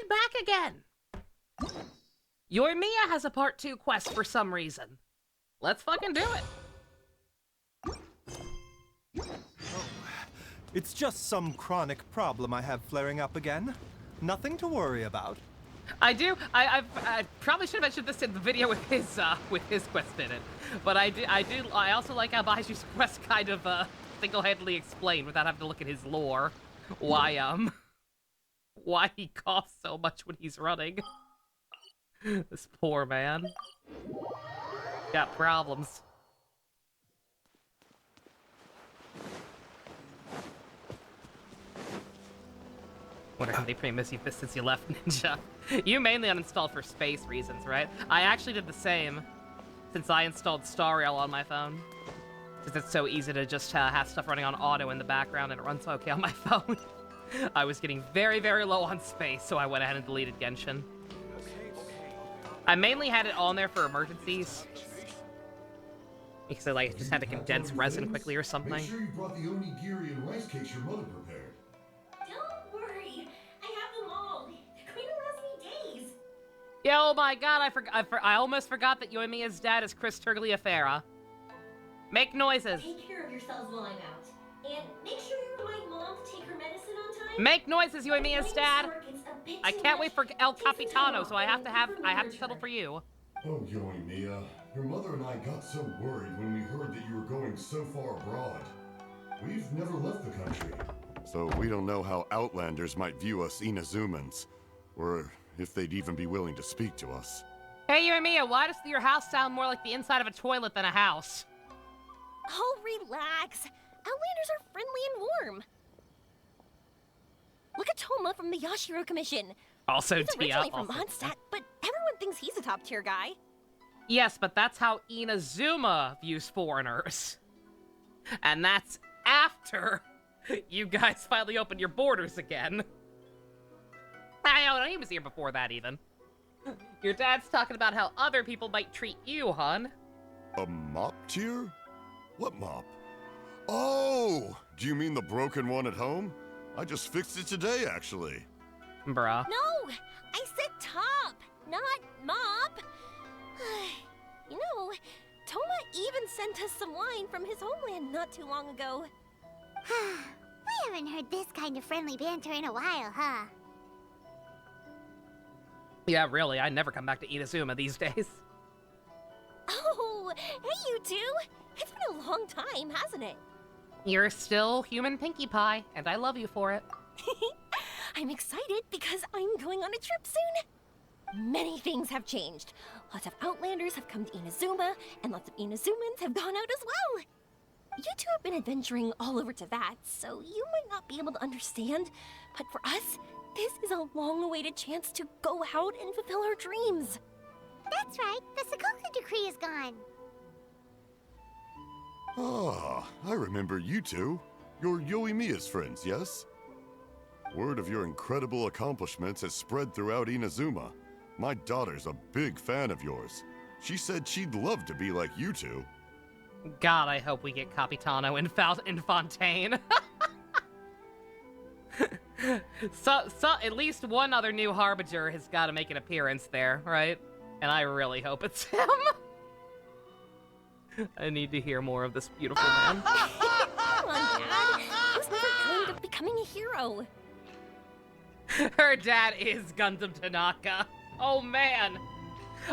back again. Yoimiya has a part 2 quest for some reason. Let's fucking do it. It's just some chronic problem I have flaring up again. Nothing to worry about. I probably should have mentioned this in the video with his quest in it, but I also like how Baiju's quest kind of single-handedly explained without having to look at his lore why he coughs so much when he's running. This poor man got problems. Wonder how many premiums you've missed since you left, Ninja. You mainly uninstalled for space reasons, right? I actually did the same since I installed Star Rail on my phone. Because it's so easy to just have stuff running on auto in the background and it runs okay on my phone. I was getting very, very low on space, so I went ahead and deleted Genshin. I mainly had it on there for emergencies. Because I just had to condense resin quickly or something. Make sure you brought the onigiri and rice cakes your mother prepared. Don't worry, I have them all. They're going to last me days. Yeah, oh my god, I almost forgot that Yoimiya's dad is Chris Turgliafera. Make noises. Take care of yourselves while I'm out. And make sure you remind Mom to take her medicine on time. Make noises, Yoimiya's dad. I can't wait for El Capitano, so I have to settle for you. Oh, Yoimiya, your mother and I got so worried when we heard that you were going so far abroad. We've never left the country. So we don't know how Outlanders might view us Inazumans, or if they'd even be willing to speak to us. Hey, Yoimiya, why does your house sound more like the inside of a toilet than a house? Oh, relax. Outlanders are friendly and warm. Look at Toma from the Yashiro Commission. Also, He's Tia. originally from Mondstadt, but everyone thinks he's a top-tier guy. Yes, but that's how Inazuma views foreigners. And that's after you guys finally opened your borders again. I don't know, he was here before that, even. Your dad's talking about how other people might treat you, hun. A mop tier? What mop? Oh! Do you mean the broken one at home? I just fixed it today, actually. Bruh. No! I said top, not mop. You know, Toma even sent us some wine from his homeland not too long ago. We haven't heard this kind of friendly banter in a while, huh? Yeah, really, I never come back to Inazuma these days. Oh, hey you two! It's been a long time, hasn't it? You're still human Pinkie Pie, and I love you for it. I'm excited because I'm going on a trip soon. Many things have changed. Lots of Outlanders have come to Inazuma, and lots of Inazumans have gone out as well. You two have been adventuring all over Teyvat, so you might not be able to understand, but for us, this is a long-awaited chance to go out and fulfill our dreams. That's right, the Sakoku decree is gone. Ah, I remember you two. You're Yoimiya's friends, yes? Word of your incredible accomplishments has spread throughout Inazuma. My daughter's a big fan of yours. She said she'd love to be like you two. God, I hope we get Capitano in Fontaine. so at least one other new Harbinger has got to make an appearance there, right? And I really hope it's him. I need to hear more of this beautiful man. Come on, Dad. Who's never dreamed of becoming a hero? Her dad is Gundam Tanaka. Oh, man.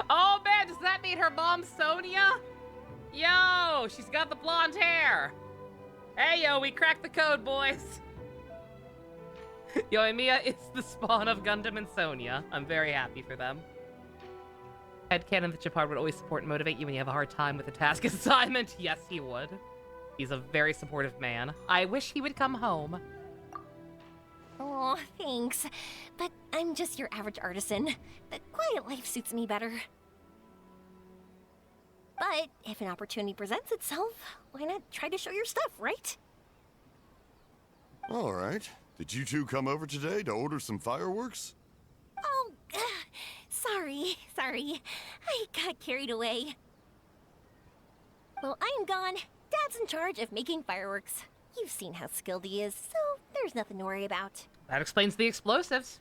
Oh, man, does that mean her mom's Sonia? Yo, she's got the blonde hair. Hey, yo, we cracked the code, boys. Yoimiya is the spawn of Gundam and Sonia. I'm very happy for them. Headcanon that Japar would always support and motivate you when you have a hard time with a task assignment. Yes, he would. He's a very supportive man. I wish he would come home. Oh, thanks. But I'm just your average artisan. The quiet life suits me better. But if an opportunity presents itself, why not try to show your stuff, right? All right. Did you two come over today to order some fireworks? Oh, sorry. I got carried away. Well, I'm gone. Dad's in charge of making fireworks. You've seen how skilled he is, so there's nothing to worry about. That explains the explosives.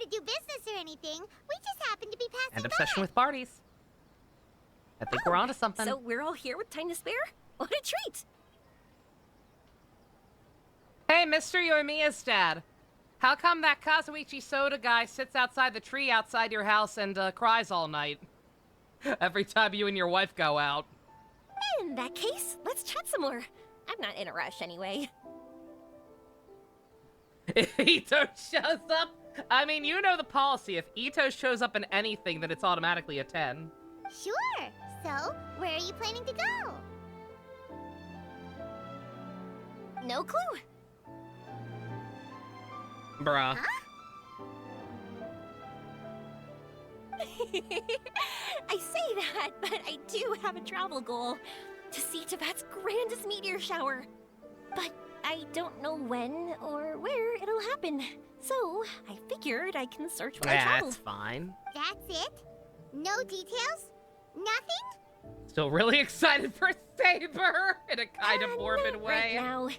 to do business or anything. We just happened to be passing And by. obsession with parties. I think we're onto something. So we're all here with time to spare? What a treat! Hey, Mr. Yoimiya's dad. How come that Kazuichi soda guy sits outside the tree outside your house and cries all night? Every time you and your wife go out. In that case, let's chat some more. I'm not in a rush anyway. If Ito shows up, I mean, you know the policy. If Ito shows up in anything, then it's automatically a 10. Sure. So, where are you planning to go? No clue. Bruh. I say that, but I do have a travel goal. To see Tibet's grandest meteor shower. But I don't know when or where it'll happen. So, I figured I can search while I travel. That's fine. That's it? No details? Nothing? Still really excited for Saber in a kind of morbid Not way. right now,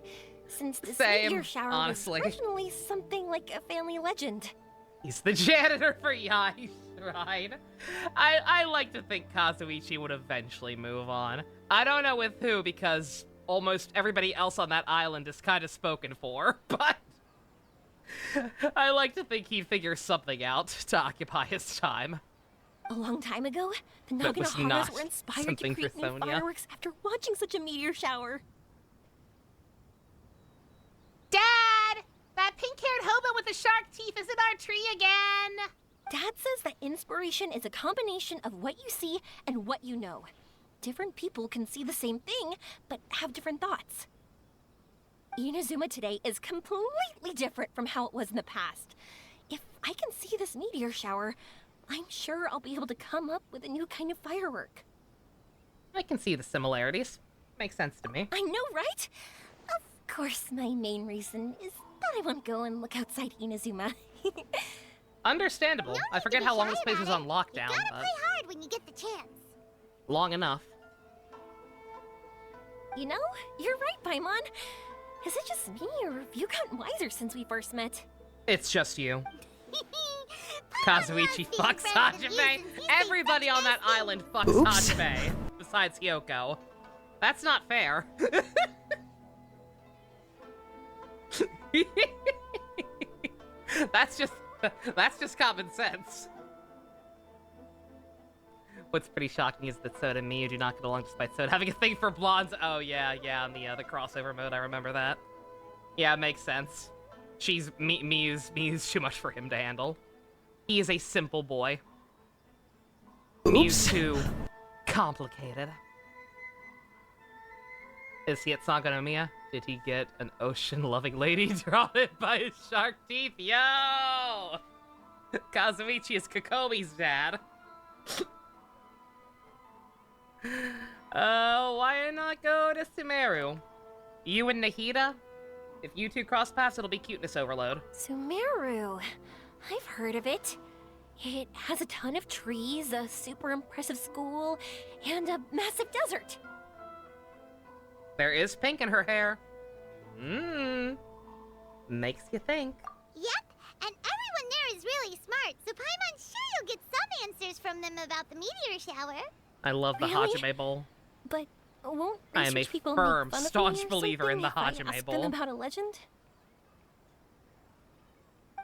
since this Same, meteor shower honestly. was originally something like a family legend. He's the janitor for Yai's Shrine. I like to think Kazuichi would eventually move on. I don't know with who, because almost everybody else on that island is kind of spoken for, but I like to think he'd figure something out to occupy his time. A long time ago, the That was Naganaharas not were inspired to something for create new Sonia. fireworks after watching such a meteor shower. Dad! That pink-haired hobo with the shark teeth is in our tree again! Dad says that inspiration is a combination of what you see and what you know. Different people can see the same thing, but have different thoughts. Inazuma today is completely different from how it was in the past. If I can see this meteor shower, I'm sure I'll be able to come up with a new kind of firework. I can see the similarities. Makes sense to me. I know, right? Of course, my main reason is that I want to go and look outside Inazuma. Understandable. No I need forget to how be long shy this place about was on it. lockdown, You gotta but play hard when you get the chance. long enough. You know, you're right, Paimon. Is it just me, or have you gotten wiser since we first met? It's just you. Paimon Kazuichi loves being fucks friends with you Hajime. since he's been Everybody such on that nasty- island fucks Hajime. Besides Hyoko. That's not fair. that's just common sense. What's pretty shocking is that Soda and Miyu do not get along despite Soda having a thing for blondes. Oh yeah, on the crossover mode, I remember that. Yeah, it makes sense. Miyu's too much for him to handle. He is a simple boy. Miyu's too complicated. Is he at Sangonomiya? Did he get an ocean-loving lady drawn in by his shark teeth? Yo! Kazuichi is Kokomi's dad. Why not go to Sumeru? You and Nahida? If you two cross paths, it'll be cuteness overload. Sumeru. I've heard of it. It has a ton of trees, a super impressive school, and a massive desert. There is pink in her hair. Makes you think. Yep, and everyone there is really smart, so Paimon's sure you'll get some answers from them about the meteor shower. I love the Really? Hajime Bowl. But won't I am a research people firm, make fun of staunch me or believer something in the if I Hajime ask Bowl. them about a legend?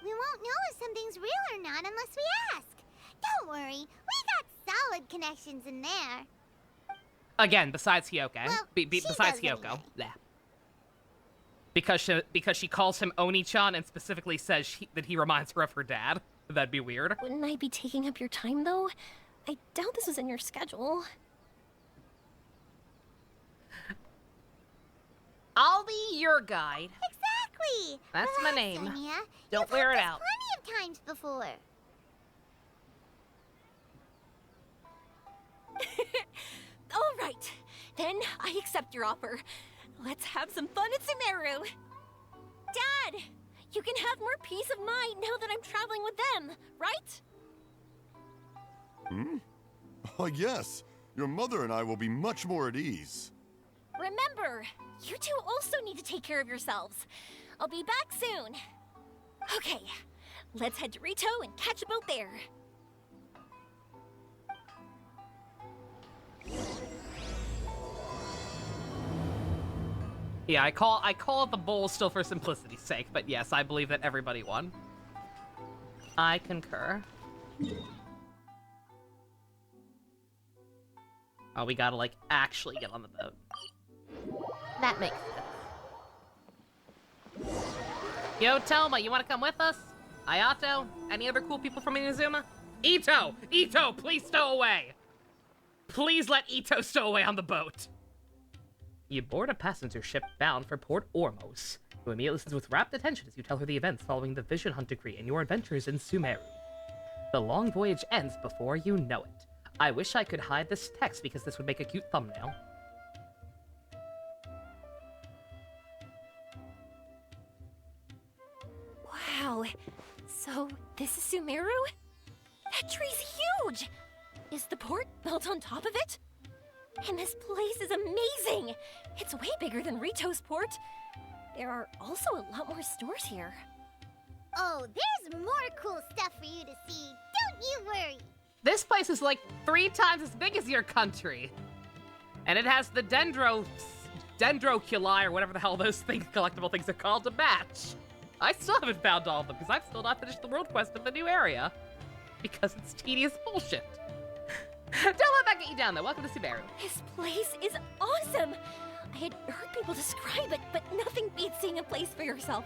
We won't know if something's real or not unless we ask. Don't worry, we got solid connections in there. Again, besides Hyoko. Well, she Besides does Hyoko. anyway. Blah. Because she calls him Oni-chan and specifically says that he reminds her of her dad. That'd be weird. Wouldn't I be taking up your time, though? I doubt this was in your schedule. I'll be your guide. Exactly. That's my Relax, name. Sonia. Don't You've wear heard it this out. plenty of times before. All right, then I accept your offer. Let's have some fun at Sumeru. Dad, you can have more peace of mind now that I'm traveling with them, right? Oh, yes. Your mother and I will be much more at ease. Remember, you two also need to take care of yourselves. I'll be back soon. Okay, Let's head to Rito and catch a boat there. Yeah, I call it the bowl still for simplicity's sake, but yes, I believe that everybody won. I concur. Oh, we gotta, like, actually get on the boat. That makes sense. Yo, Telma, you wanna come with us? Ayato? Any other cool people from Inazuma? Ito! Ito, please stow away! Please let Ito stow away on the boat! You board a passenger ship bound for Port Ormos. Yoimiya listens with rapt attention as you tell her the events following the Vision Hunt decree and your adventures in Sumeru. The long voyage ends before you know it. I wish I could hide this text because this would make a cute thumbnail. Wow. So, this is Sumeru? That tree's huge! Is the port built on top of it? And this place is amazing! It's way bigger than Rito's port. There are also a lot more stores here. Oh, there's more cool stuff for you to see. Don't you worry. This place is like 3 times as big as your country. And it has the dendroculi, or whatever the hell those collectible things are called, to match. I still haven't found all of them, because I've still not finished the world quest in the new area. Because it's tedious bullshit. Don't let that get you down, though. Welcome to Sumeru. This place is awesome! I had heard people describe it, but nothing beats seeing a place for yourself.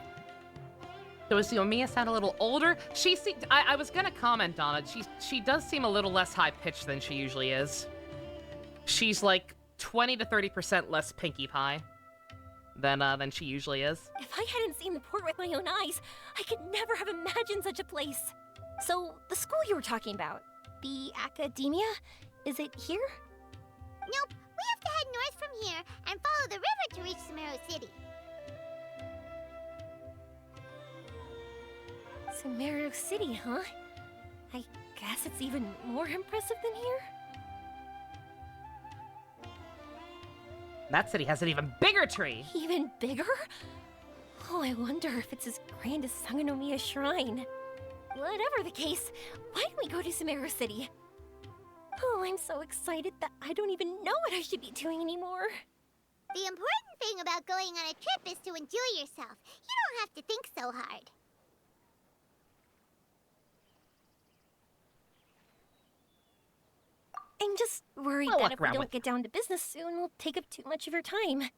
Does Yoimiya sound a little older? I was gonna comment on it. She does seem a little less high-pitched than she usually is. She's like 20 to 30% less Pinkie Pie than she usually is. If I hadn't seen the port with my own eyes, I could never have imagined such a place. So, the school you were talking about, the academia, is it here? Nope, we have to head north from here and follow the river to reach Sumeru City. Sumeru City, huh? I guess it's even more impressive than here? That city has an even bigger tree! Even bigger? Oh, I wonder if it's as grand as Sangonomiya Shrine. Whatever the case, why don't we go to Sumeru City? Oh, I'm so excited that I don't even know what I should be doing anymore. The important thing about going on a trip is to enjoy yourself. You don't have to think so hard. I'm just worried that if we don't get down to business soon, we'll take up too much of your time.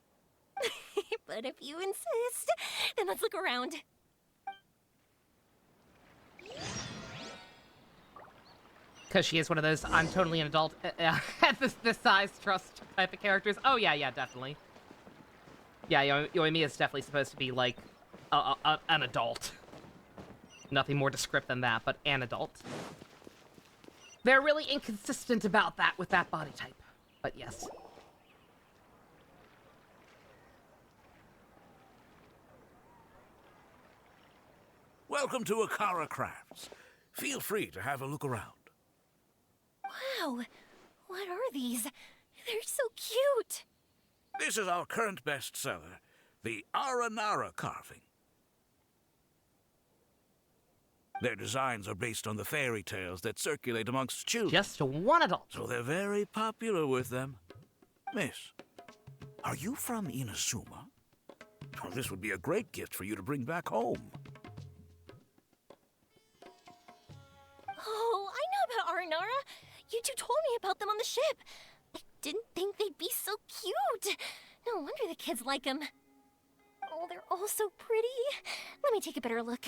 But if you insist, then let's look around. Because she is one of those I'm totally an adult at this size trust type of characters. Oh, yeah, definitely. Yeah, Yoimiya is definitely supposed to be, like, an adult. Nothing more descriptive than that, but an adult. They're really inconsistent about that with that body type. But yes. Welcome to Akara Crafts. Feel free to have a look around. Wow, what are these? They're so cute. This is our current bestseller, the Aranara carving. Their designs are based on the fairy tales that circulate amongst children. Just one adult. So they're very popular with them. Miss, are you from Inazuma? Oh, this would be a great gift for you to bring back home. Oh, I know about Aranara. You two told me about them on the ship. I didn't think they'd be so cute. No wonder the kids like them. Oh, they're all so pretty. Let me take a better look.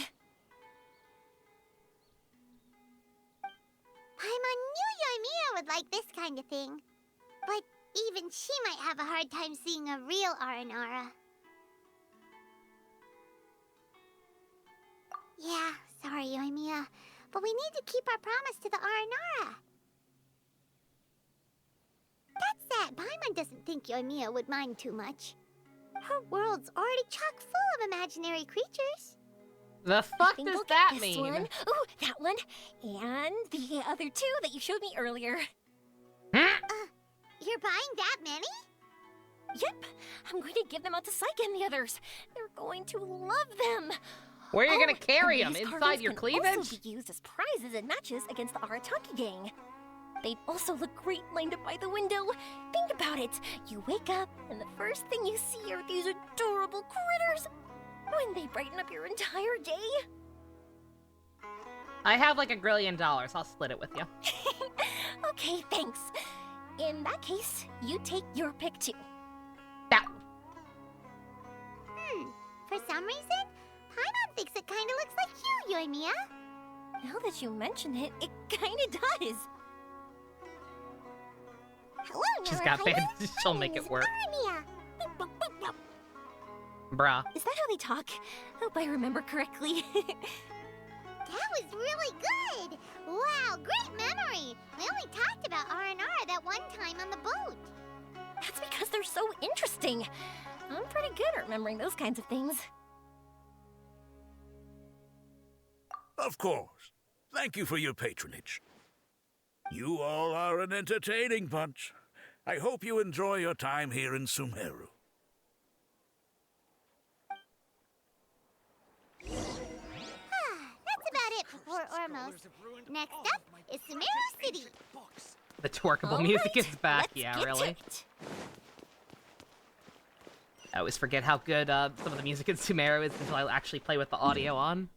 Paimon knew Yoimiya would like this kind of thing. But even she might have a hard time seeing a real Aranara. Yeah, sorry, Yoimiya. But we need to keep our promise to the Aranara. That said, Paimon doesn't think Yoimiya would mind too much. Her world's already chock full of imaginary creatures. The fuck does that mean? One. Ooh, that one. And the other two that you showed me earlier. You're buying that many? Yep. I'm going to give them out to Saika and the others. They're going to love them. Where are you gonna carry and him? these Inside carvings your can cleavage? also be used as prizes and matches against the Arataki gang. They'd also look great lined up by the window. Think about it. You wake up, and the first thing you see are these adorable critters. Wouldn't they brighten up your entire day? I have like $1 grillion. I'll split it with you. Okay, thanks. In that case, you take your pick too. That. For some reason, Paimon thinks it kinda looks like you, Yoimiya. Now that you mention it, it kinda does. Hello, She's Never got Paimon. fans. She'll My make name it is work. Yoimiya. Bruh. Is that how they talk? Hope I remember correctly. That was really good! Wow, great memory! We only talked about R&R that one time on the boat. That's because they're so interesting. I'm pretty good at remembering those kinds of things. Of course. Thank you for your patronage. You all are an entertaining bunch. I hope you enjoy your time here in Sumeru. That's about it for Port Ormos. Next up is Sumeru City. The twerkable All music right, is back. let's Yeah, get to really. it. I always forget how good some of the music in Sumeru is until I actually play with the audio on.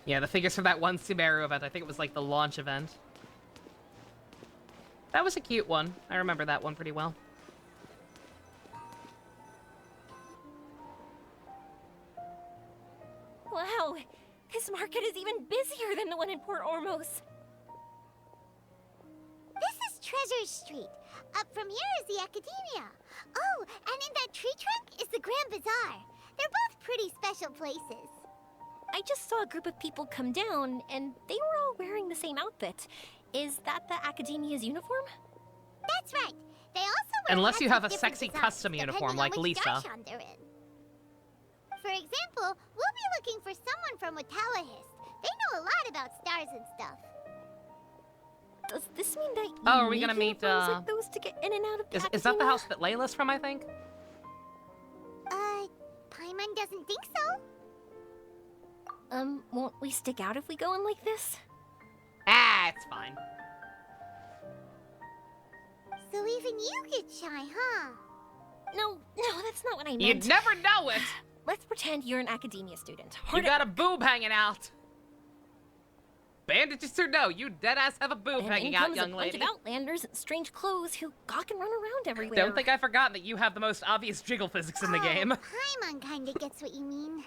Yeah, the figures from that one Sumeru event, I think it was like the launch event. That was a cute one. I remember that one pretty well. Wow, this market is even busier than the one in Port Ormos. This is Treasure Street. Up from here is the Academia. Oh, and in that tree trunk is the Grand Bazaar. They're both pretty special places. I just saw a group of people come down, and they were all wearing the same outfit. Is that the Academia's uniform? That's right. They also wear Unless you hats have with a different sexy designs, custom uniform depending like on which Lisa. darshan they're in. For example, we'll be looking for someone from Watawahist. They know a lot about stars and stuff. Does this mean that you Oh, are we need gonna meet, uniforms like those to get in and out of the Is that the Academia? house that Layla's from, I think? Paimon doesn't think so. Won't we stick out if we go in like this? Ah, it's fine. So even you get shy, huh? No, that's not what I meant. You'd never know it! Let's pretend you're an Academia student. You got a boob hanging out! Bandages or no, you deadass have a boob and hanging in out, comes young a lady. bunch of Outlanders in strange clothes who gawk and run around everywhere. Don't think I've forgotten that you have the most obvious jiggle physics in the game. Paimon kinda gets what you mean.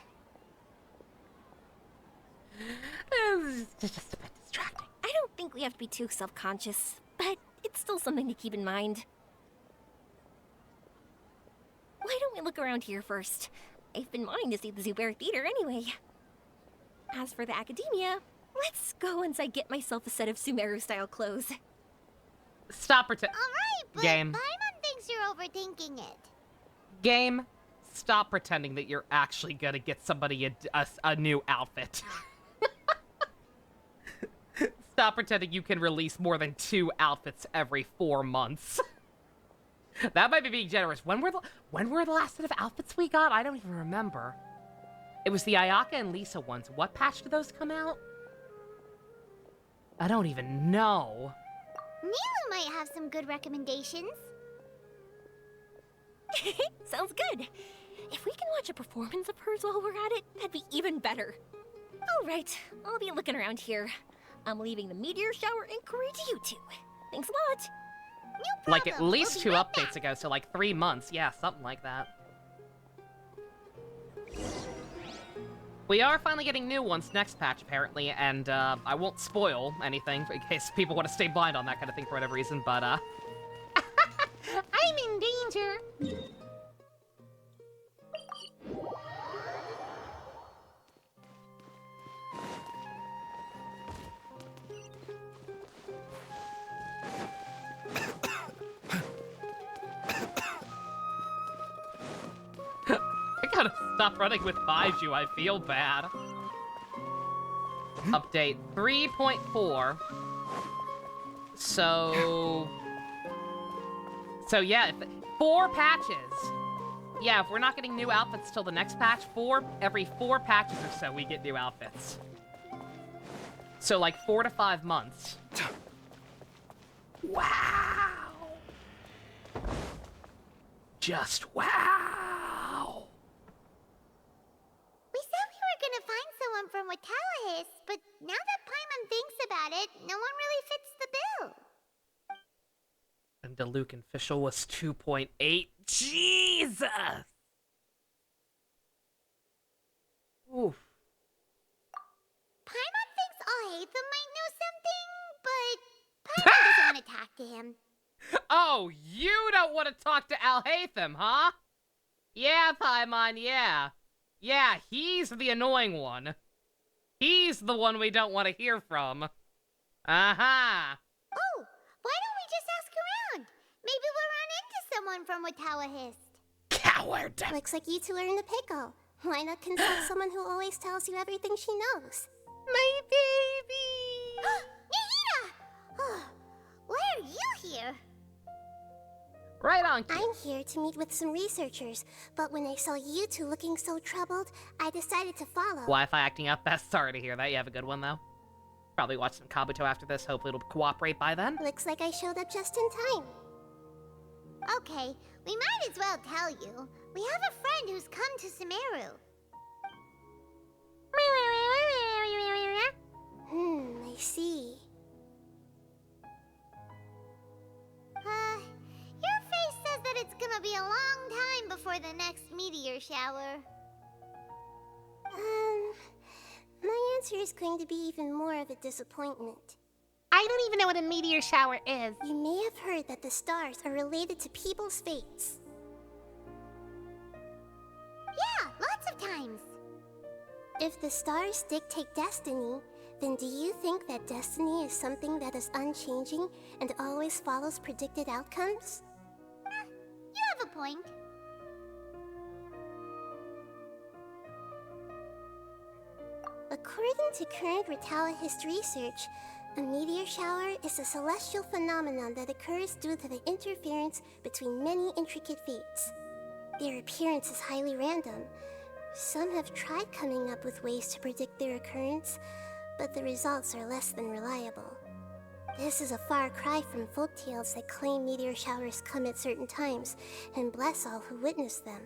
It's just a bit distracting. I don't think we have to be too self-conscious, but it's still something to keep in mind. Why don't we look around here first? I've been wanting to see the Zubair Theater anyway. As for the Academia, let's go once I get myself a set of Sumeru-style clothes. Stop pretending. Alright, but Game. Paimon thinks you're overthinking it. Game, stop pretending that you're actually gonna get somebody a new outfit. Stop pretending you can release more than 2 outfits every 4 months. That might be being generous. When were the last set of outfits we got? I don't even remember. It was the Ayaka and Lisa ones. What patch did those come out? I don't even know. Nilu might have some good recommendations. Sounds good. If we can watch a performance of hers while we're at it, that'd be even better. All right, I'll be looking around here. I'm leaving the meteor shower inquiry to you two. Thanks a lot. No Like at problem. least We'll 2 be right updates ago, so like 3 months. Yeah, something like that. We are finally getting new ones next patch, apparently, and I won't spoil anything in case people want to stay blind on that kind of thing for whatever reason, but I'm in danger. I gotta stop running with Baiju, I feel bad. Update 3.4. So yeah, 4 patches. Yeah, if we're not getting new outfits till the next patch, every 4 patches or so we get new outfits. So like 4 to 5 months. Wow. Just wow. We said we were gonna find someone from Watallahis, but now that Paimon thinks about it, no one really fits the bill. And the Luke official was 2.8. Jesus! Oof. Paimon thinks Alhaitham might know something, but Paimon doesn't want to talk to him. Oh, you don't want to talk to Alhaitham, huh? Yeah, Paimon, yeah. Yeah, he's the annoying one. He's the one we don't want to hear from. Aha! Oh, why don't we just ask around? Maybe we'll run into someone from Watallahis. Coward! Looks like you two are in a pickle. Why not consult someone who always tells you everything she knows? My baby! Nahida! Oh, why are you here? Right on, kid. I'm here to meet with some researchers, but when I saw you two looking so troubled, I decided to follow. Wi-Fi acting up. That's sorry to hear that. You have a good one, though. Probably watch some Kabuto after this. Hopefully it'll cooperate by then. Looks like I showed up just in time. Okay, we might as well tell you. We have a friend who's come to Sumeru. I see. Your face says that it's gonna be a long time before the next meteor shower. My answer is going to be even more of a disappointment. I don't even know what a meteor shower is. You may have heard that the stars are related to people's fates. Yeah, lots of times. If the stars dictate destiny, then do you think that destiny is something that is unchanging and always follows predicted outcomes? You have a point. According to current Watallahis research, a meteor shower is a celestial phenomenon that occurs due to the interference between many intricate fates. Their appearance is highly random. Some have tried coming up with ways to predict their occurrence, but the results are less than reliable. This is a far cry from folktales that claim meteor showers come at certain times and bless all who witness them.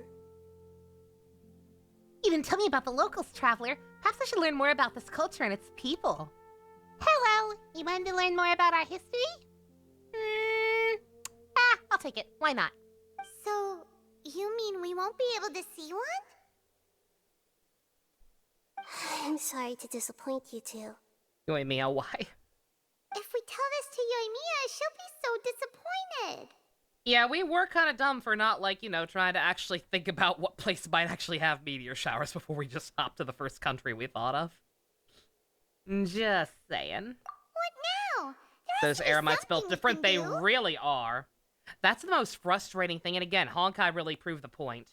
You didn't tell me about the locals, Traveler. Perhaps I should learn more about this culture and its people. Hello! You wanted to learn more about our history? I'll take it. Why not? So, you mean we won't be able to see one? I'm sorry to disappoint you two. Yoimiya, why? If we tell this to Yoimiya, she'll be so disappointed. Yeah, we were kind of dumb for not, like, you know, trying to actually think about what place might actually have meteor showers before we just hopped to the first country we thought of. Just saying. What now? Those air mites built something we different, can they do. really are. That's the most frustrating thing, and again, Honkai really proved the point.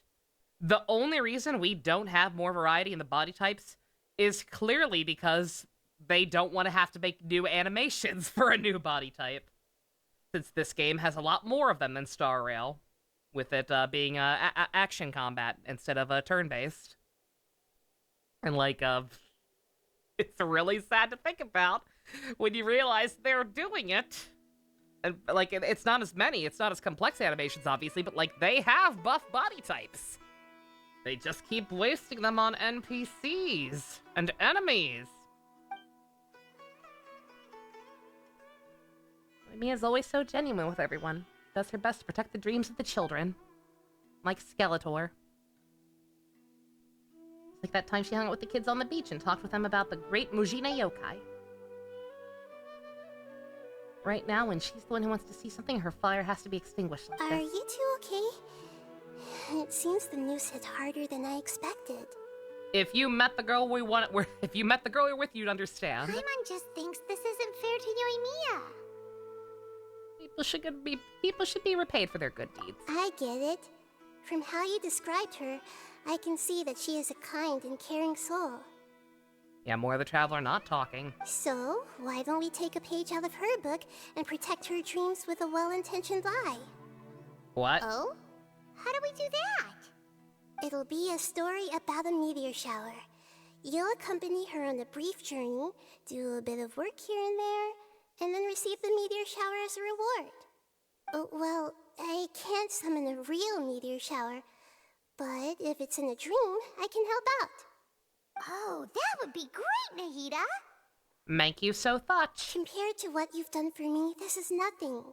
The only reason we don't have more variety in the body types is clearly because they don't want to have to make new animations for a new body type. Since this game has a lot more of them than Star Rail, with it being action combat instead of turn-based. And, like, it's really sad to think about when you realize they're doing it. And, like, it's not as many, it's not as complex animations, obviously, but, like, they have buff body types. They just keep wasting them on NPCs and enemies. Mia's always so genuine with everyone. Does her best to protect the dreams of the children. Like Skeletor. It's like that time she hung out with the kids on the beach and talked with them about the great Mujina yokai. Right now, when she's the one who wants to see something, her fire has to be extinguished like Are this. you two okay? It seems the news hit harder than I expected. If you met the girl we want, if you met the girl you're with, you'd understand. Paimon just thinks this isn't fair to Yoimiya. People should be repaid for their good deeds. I get it. From how you described her, I can see that she is a kind and caring soul. Yeah, more of the Traveler not talking. So, why don't we take a page out of her book and protect her dreams with a well-intentioned lie? What? Oh? How do we do that? It'll be a story about a meteor shower. You'll accompany her on a brief journey, do a bit of work here and there, and then receive the meteor shower as a reward. Oh, well, I can't summon a real meteor shower, but if it's in a dream, I can help out. Oh, that would be great, Nahida! Thank you so much. Compared to what you've done for me, this is nothing.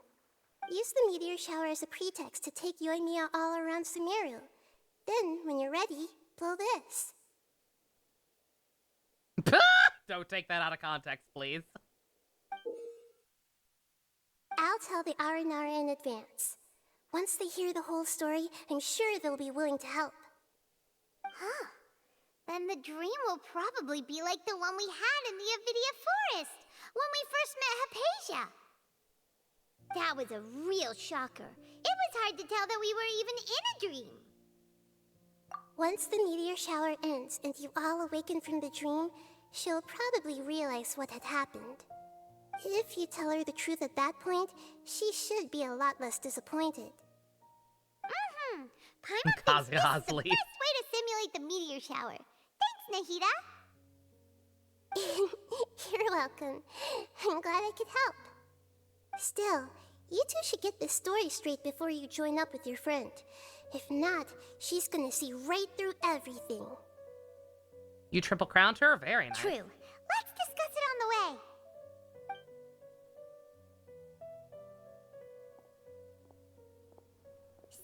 Use the meteor shower as a pretext to take Yoimiya all around Sumeru. Then, when you're ready, blow this. Don't take that out of context, please. I'll tell the Aranara in advance. Once they hear the whole story, I'm sure they'll be willing to help. Huh. Then the dream will probably be like the one we had in the Avidia Forest, when we first met Hypatia. That was a real shocker. It was hard to tell that we were even in a dream. Once the meteor shower ends and you all awaken from the dream, she'll probably realize what had happened. If you tell her the truth at that point, she should be a lot less disappointed. Paimon thinks this is the best Kazuya-Hazli. way to simulate the meteor shower. Thanks, Nahida. You're welcome. I'm glad I could help. Still, you two should get this story straight before you join up with your friend. If not, she's gonna see right through everything. You triple crowned her? Very nice. True. Let's discuss it on the way.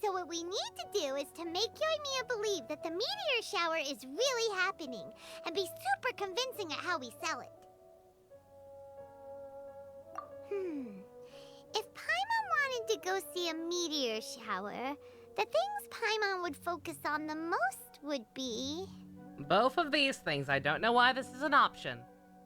So what we need to do is to make Yoimiya believe that the meteor shower is really happening, and be super convincing at how we sell it. If Paimon wanted to go see a meteor shower, the things Paimon would focus on the most would be... Both of these things. I don't know why this is an option.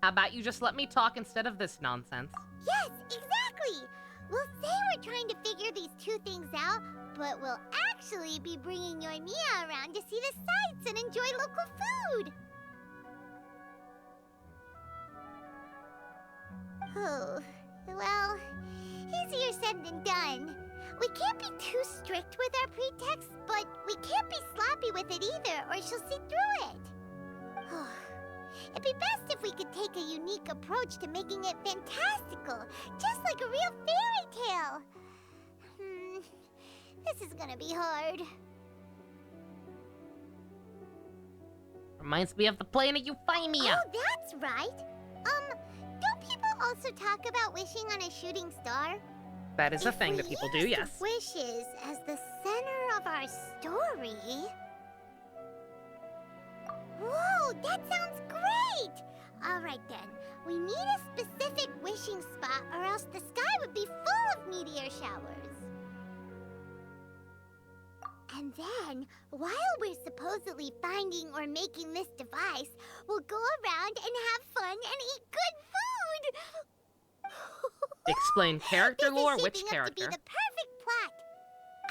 How about you just let me talk instead of this nonsense? Yes, exactly! We'll say we're trying to figure these two things out, but we'll actually be bringing Yoimiya around to see the sights and enjoy local food! Oh, well, easier said than done. We can't be too strict with our pretexts, but we can't be sloppy with it either, or she'll see through it. It'd be best if we could take a unique approach to making it fantastical, just like a real fairy tale. This is gonna be hard. Reminds me of the plane of Euphemia. Oh, that's right. Don't people also talk about wishing on a shooting star? That is a thing that people do, If we yes. use wishes as the center of our story... Whoa, that sounds great! Alright then, we need a specific wishing spot or else the sky would be full of meteor showers. And then, while we're supposedly finding or making this device, we'll go around and have fun and eat good food! Explain character This lore, is which shaping up to be character? the perfect plot.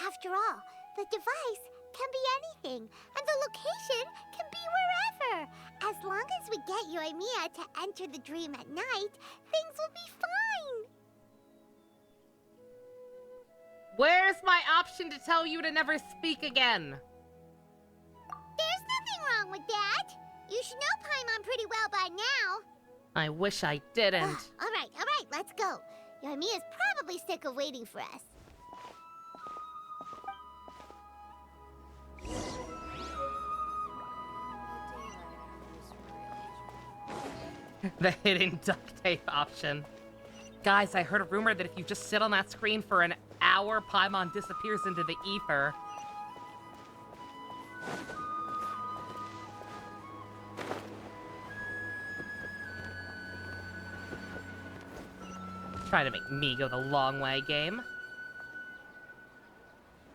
After all, the device can be anything, and the location can be wherever. As long as we get Yoimiya to enter the dream at night, things will be fine. Where's my option to tell you to never speak again? There's nothing wrong with that. You should know Paimon pretty well by now. I wish I didn't. All right, let's go. Yoimiya's probably sick of waiting for us. The hidden duct tape option. Guys, I heard a rumor that if you just sit on that screen for an hour, Paimon disappears into the ether. Try to make me go the long way, game.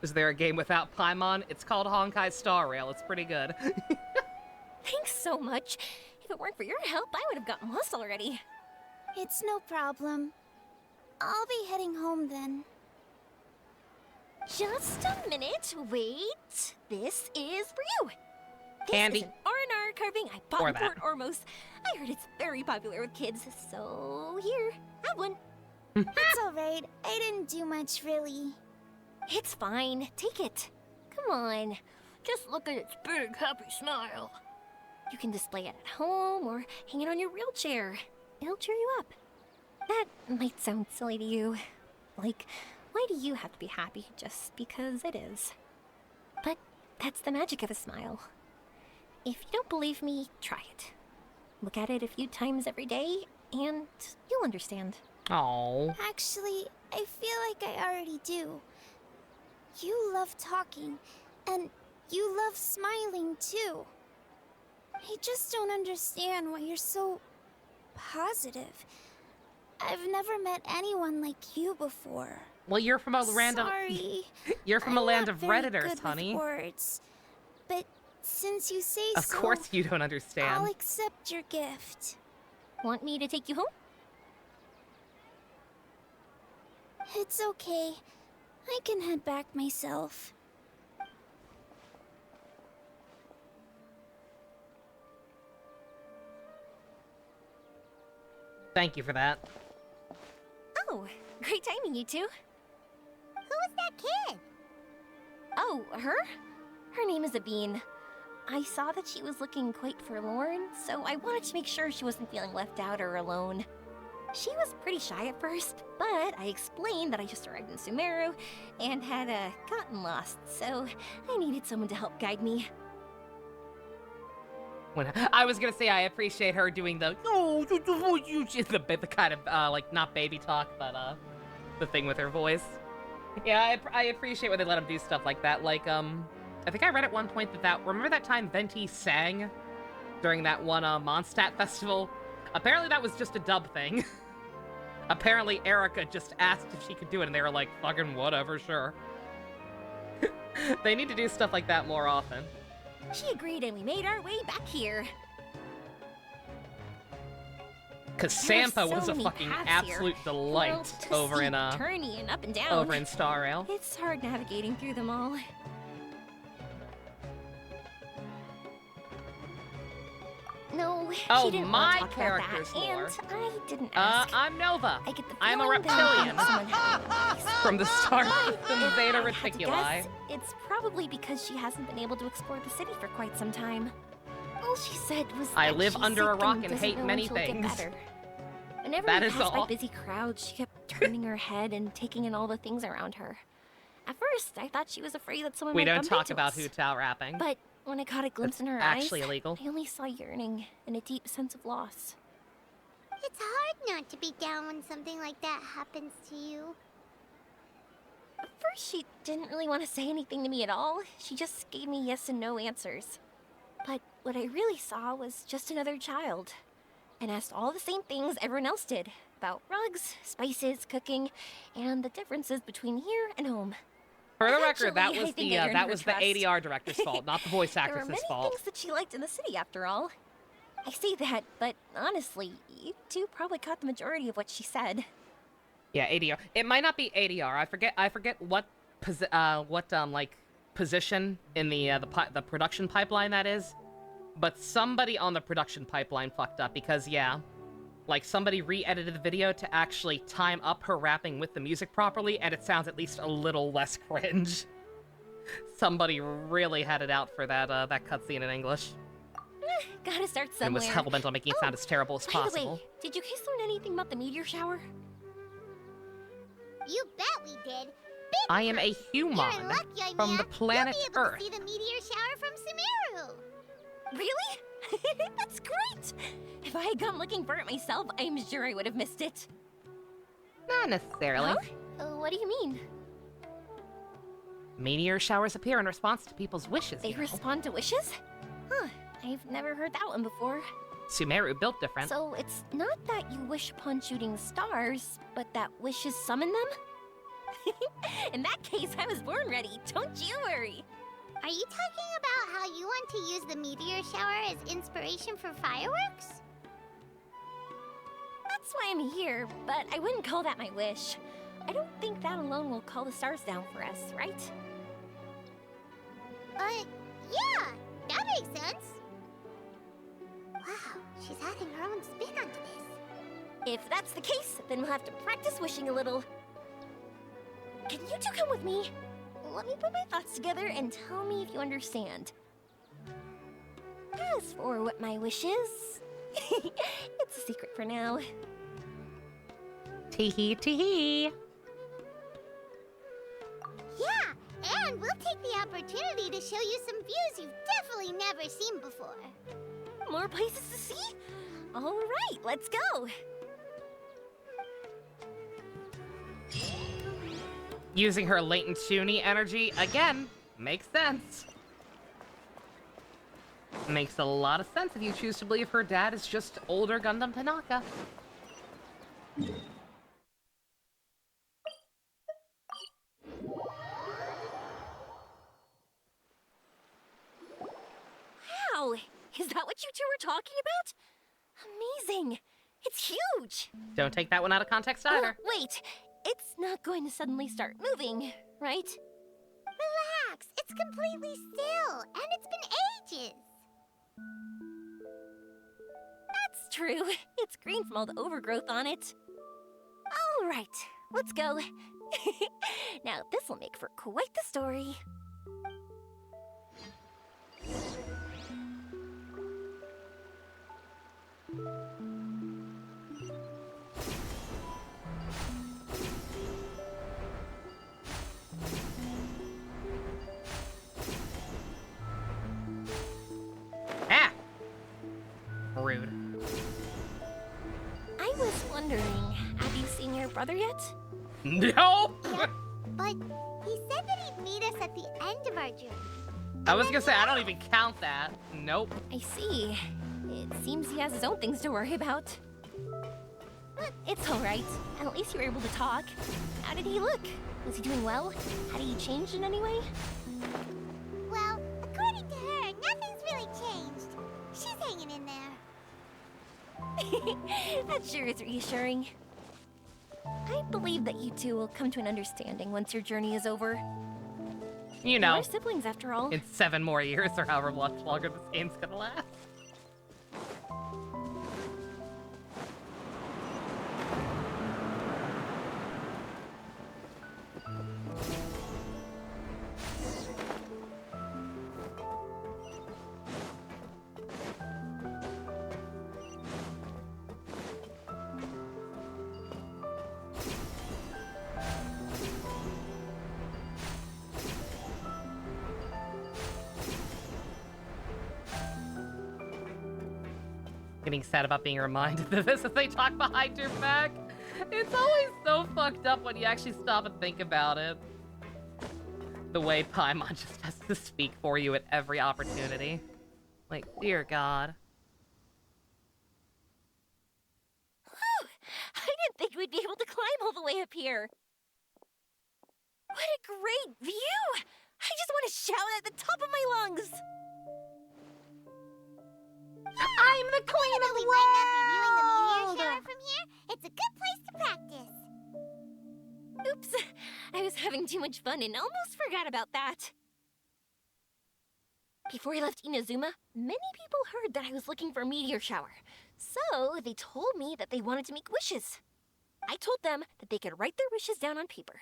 Is there a game without Paimon? It's called Honkai Star Rail. It's pretty good. Thanks so much. If it weren't for your help, I would have gotten lost already. It's no problem. I'll be heading home then. Just a minute. Wait. This is for you. This Candy. is an R&R carving I bought Or in Port Ormos. I heard it's very popular with kids, so here, have one. It's alright. I didn't do much, really. It's fine. Take it. Come on. Just look at its big, happy smile. You can display it at home or hang it on your wheelchair. It'll cheer you up. That might sound silly to you. Like, why do you have to be happy just because it is? But that's the magic of a smile. If you don't believe me, try it. Look at it a few times every day, and you'll understand. Oh. Actually, I feel like I already do. You love talking, and you love smiling too. I just don't understand why you're so positive. I've never met anyone like you before. Well, you're from a random. Sorry. You're from a I'm land not of very redditors, good honey. with words, but since you say Of so, course you don't understand. I'll accept your gift. Want me to take you home? It's okay. I can head back myself. Thank you for that. Oh, great timing, you two. Who was that kid? Oh, her? Her name is Abine. I saw that she was looking quite forlorn, so I wanted to make sure she wasn't feeling left out or alone. She was pretty shy at first, but I explained that I just arrived in Sumeru and had gotten lost, so I needed someone to help guide me. When I was gonna say I appreciate her doing the the kind of like not baby talk, but the thing with her voice. Yeah, I appreciate when they let him do stuff like that. Like I think I read at one point that remember that time Venti sang during that one Mondstadt festival? Apparently that was just a dub thing. Apparently Erica just asked if she could do it, and they were like, fucking whatever, sure. They need to do stuff like that more often. She agreed, and we made our way back here. Cause There are Sampa so was a many fucking paths absolute here. delight Well, over in turny and up and down. over in Star Rail. It's hard navigating through them all. No, Oh, she didn't my want to talk character's about that, lore. and I didn't ask. I'm Nova. I get the I'm a feeling that reptilian someone had an advice. from the start But of the if Zeta I had to Reticuli. guess, it's probably because she hasn't been able to explore the city for quite some time. All she said was I that live she's under a sick rock and doesn't hate know many when she'll get things. better. Whenever That we is passed by all. busy crowds, she kept turning her head and taking in all the things around her. At first, I thought she was afraid that someone We might don't bump talk into about us. Hu Tao rapping. But when I caught a glimpse in her actually eyes, illegal. I only saw yearning and a deep sense of loss. It's hard not to be down when something like that happens to you. At first, she didn't really want to say anything to me at all. She just gave me yes and no answers. But what I really saw was just another child, and asked all the same things everyone else did about rugs, spices, cooking, and the differences between here and home. For the Eventually, record, that I was think the I earned her the trust. ADR director's fault, not the voice There were actress's many fault. things that she liked in the city, after all. I say that, but honestly, you two probably caught the majority of what she said. Yeah, ADR. It might not be ADR. I forget what position in the production pipeline that is. But somebody on the production pipeline fucked up because yeah, like somebody re-edited the video to actually time up her rapping with the music properly, and it sounds at least a little less cringe. Somebody really had it out for that that cutscene in English. Gotta start And somewhere. was hell-bent on making it sound as terrible as By the possible. way, did you guys learn anything about the meteor shower? You bet we did. Big I am a time. human You're in luck, Yoimiya. from the planet You'll be able Earth. to see the meteor shower from Sumeru. Really? That's great! If I had gone looking for it myself, I'm sure I would have missed it. Not necessarily. Huh? What do you mean? Meteor showers appear in response to people's wishes. They you know. respond to wishes? Huh, I've never heard that one before. Sumeru built different. So it's not that you wish upon shooting stars, but that wishes summon them? In that case, I was born ready, don't you worry. Are you talking about how you want to use the meteor shower as inspiration for fireworks? That's why I'm here, but I wouldn't call that my wish. I don't think that alone will call the stars down for us, right? Yeah, that makes sense. Wow, she's adding her own spin onto this. If that's the case, then we'll have to practice wishing a little. Can you two come with me? Let me put my thoughts together and tell me if you understand. As for what my wish is, it's a secret for now. Tee-hee, tee-hee. Yeah, and we'll take the opportunity to show you some views you've definitely never seen before. More places to see? All right, let's go. Using her latent Shuni energy, again, makes sense. Makes a lot of sense if you choose to believe her dad is just older Gundam Tanaka. Wow, is that what you two were talking about? Amazing. It's huge. Don't take that one out of context either. Wait, it's not going to suddenly start moving, right? Relax, it's completely still, and it's been ages. That's true. It's green from all the overgrowth on it. All right, let's go. Now, this will make for quite the story. Ah! Rude. I was wondering, have you seen your brother yet? No! But he said that he'd meet us at the end of our journey. I was gonna say, I don't even count that. Nope. I see. It seems he has his own things to worry about. But it's all right. At least you were able to talk. How did he look? Was he doing well? Had he changed in any way? Well, according to her, nothing's really changed. She's hanging in there. That sure is reassuring. I believe that you two will come to an understanding once your journey is over. You know, We're siblings after all. in 7 more years or however much longer this game's gonna last. Getting sad about being reminded of this as they talk behind your back. It's always so fucked up when you actually stop and think about it. The way Paimon just has to speak for you at every opportunity. Like, dear God. Whew! I didn't think we'd be able to climb all the way up here. What a great view! I just want to shout at the top of my lungs. I'm the queen Though of we the might not be viewing the meteor world! shower from here, it's a good place to practice. Oops, I was having too much fun and almost forgot about that. Before I left Inazuma, many people heard that I was looking for a meteor shower. So they told me that they wanted to make wishes. I told them that they could write their wishes down on paper.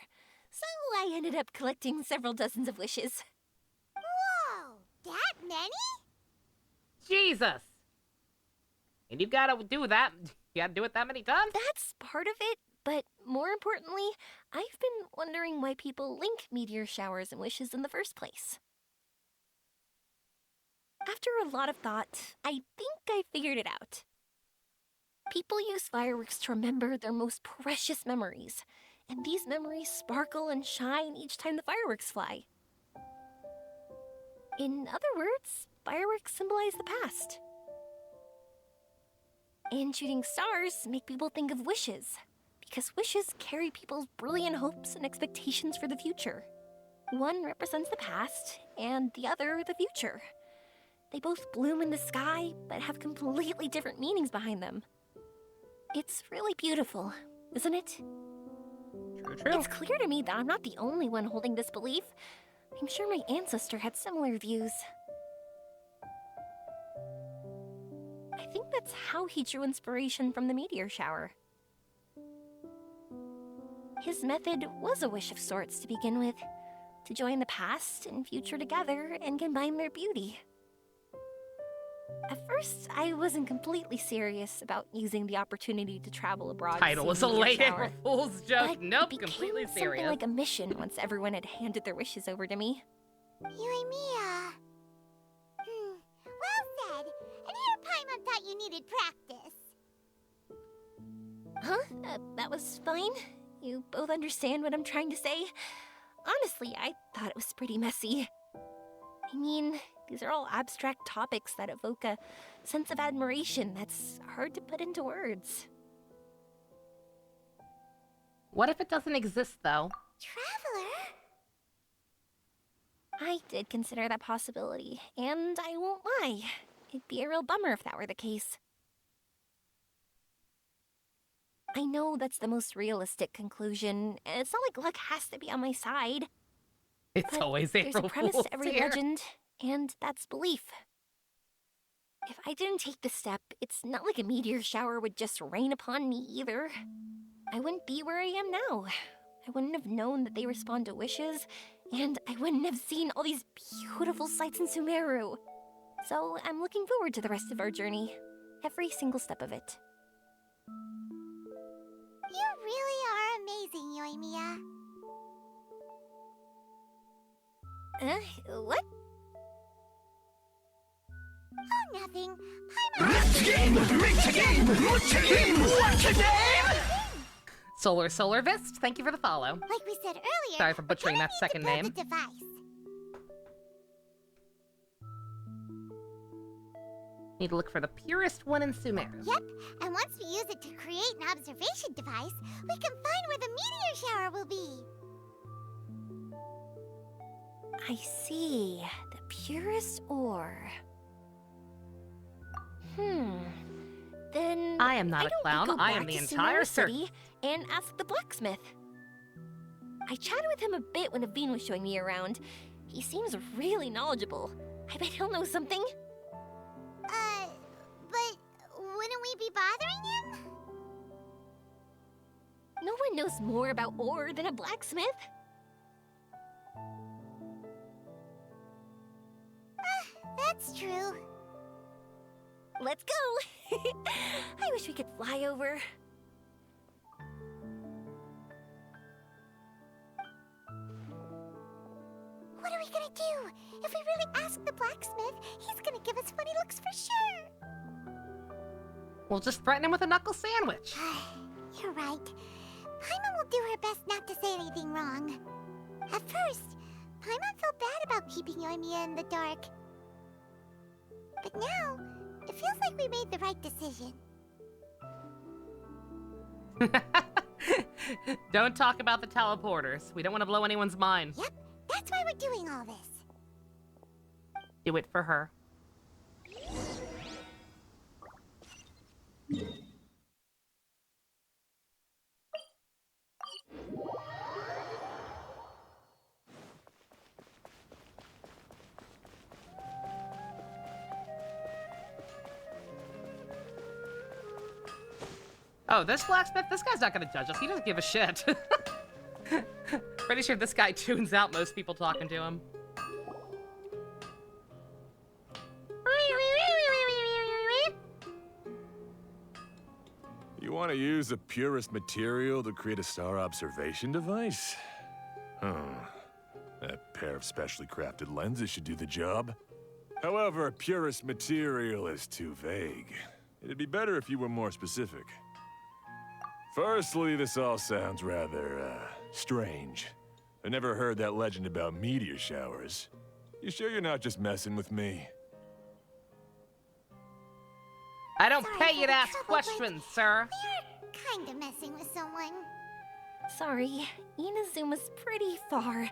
So I ended up collecting several dozens of wishes. Whoa, that many? Jesus! And you gotta do that. You gotta do it that many times? That's part of it, but more importantly, I've been wondering why people link meteor showers and wishes in the first place. After a lot of thought, I think I figured it out. People use fireworks to remember their most precious memories, and these memories sparkle and shine each time the fireworks fly. In other words, fireworks symbolize the past. And shooting stars make people think of wishes, because wishes carry people's brilliant hopes and expectations for the future. One represents the past, and the other the future. They both bloom in the sky, but have completely different meanings behind them. It's really beautiful, isn't it? True, true. It's clear to me that I'm not the only one holding this belief. I'm sure my ancestor had similar views. I think that's how he drew inspiration from the meteor shower. His method was a wish of sorts to begin with, to join the past and future together and combine their beauty. At first, I wasn't completely serious about using the opportunity to travel abroad. Title was a late April Fool's joke. But Nope, it became completely something serious. like a mission once everyone had handed their wishes over to me. Yoimiya. Well said. And here Paimon thought you needed practice. Huh? That was fine? You both understand what I'm trying to say? Honestly, I thought it was pretty messy. I mean, these are all abstract topics that evoke a sense of admiration that's hard to put into words. What if it doesn't exist, though? Traveler? I did consider that possibility, and I won't lie. It'd be a real bummer if that were the case. I know that's the most realistic conclusion, and it's not like luck has to be on my side. It's But always there's April a premise Fool's to every here. legend, and that's belief. If I didn't take this step, it's not like a meteor shower would just rain upon me either. I wouldn't be where I am now. I wouldn't have known that they respond to wishes, and I wouldn't have seen all these beautiful sights in Sumeru. So I'm looking forward to the rest of our journey. Every single step of it. You really are amazing, Yoimiya. What? Oh, nothing. Solar Vist, thank you for the follow. Like we said earlier, Sorry for butchering that second build name. a device. Need to look for the purest one in Sumeru. Yep, and once we use it to create an observation device, we can find where the meteor shower will be. I see. The purest ore. Then I am not a don't clown. go I am back the to entire Sumeru City and ask the blacksmith. I chatted with him a bit when Aveen was showing me around. He seems really knowledgeable. I bet he'll know something. But wouldn't we be bothering him? No one knows more about ore than a blacksmith. That's true. Let's go. I wish we could fly over. What are we gonna do? If we really ask the blacksmith, he's gonna give us funny looks for sure. We'll just threaten him with a knuckle sandwich. You're right. Paimon will do her best not to say anything wrong. At first, Paimon felt bad about keeping Yoimiya in the dark. But now, it feels like we made the right decision. Don't talk about the teleporters. We don't want to blow anyone's mind. Yep, that's why we're doing all this. Do it for her. Oh, this blacksmith? This guy's not gonna judge us. He doesn't give a shit. Pretty sure this guy tunes out most people talking to him. You want to use the purest material to create a star observation device? That pair of specially crafted lenses should do the job. However, purest material is too vague. It'd be better if you were more specific. Firstly, this all sounds rather, strange. I never heard that legend about meteor showers. You sure you're not just messing with me? I don't Sorry pay for you to the ask trouble, questions, sir. We're kinda messing with someone. Sorry, Inazuma's pretty far,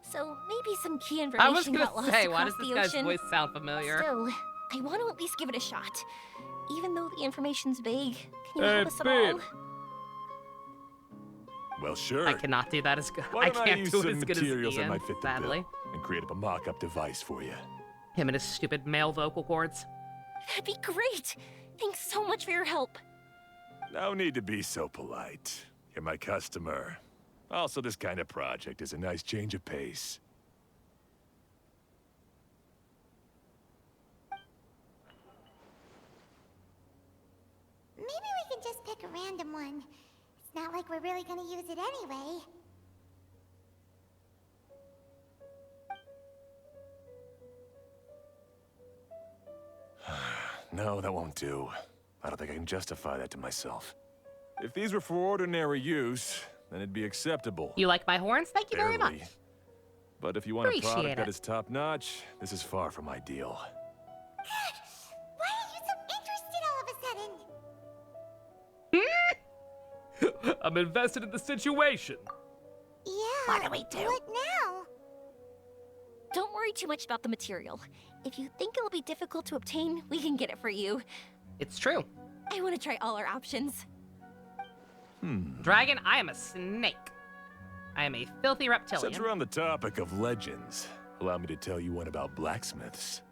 so maybe some key I was information gonna got lost say, why across does the this guy's ocean. voice sound familiar? Still, I want to at least give it a shot. Even though the information's vague, can you Hey, help us at babe. all? Well, sure. I cannot do that as good. Why I don't can't use do it some as good as materials that Ian, might fit the sadly. bill and create up a mock-up device for you. Him and his stupid male vocal cords. That'd be great. Thanks so much for your help. No need to be so polite. You're my customer. Also, this kind of project is a nice change of pace. Maybe we can just pick a random one. It's not like we're really gonna use it anyway. No, that won't do. I don't think I can justify that to myself. If these were for ordinary use, then it'd be acceptable. You like my horns? Thank you very much. Barely. But if you want a Appreciate product that it. is top-notch, this is far from ideal. Good! Why are you so interested all of a sudden? I'm invested in the situation. Yeah. What do we do? What now? Don't worry too much about the material. If you think it'll be difficult to obtain, we can get it for you. It's true. I want to try all our options. Dragon, I am a snake. I am a filthy reptilian. Since we're on the topic of legends, allow me to tell you one about blacksmiths.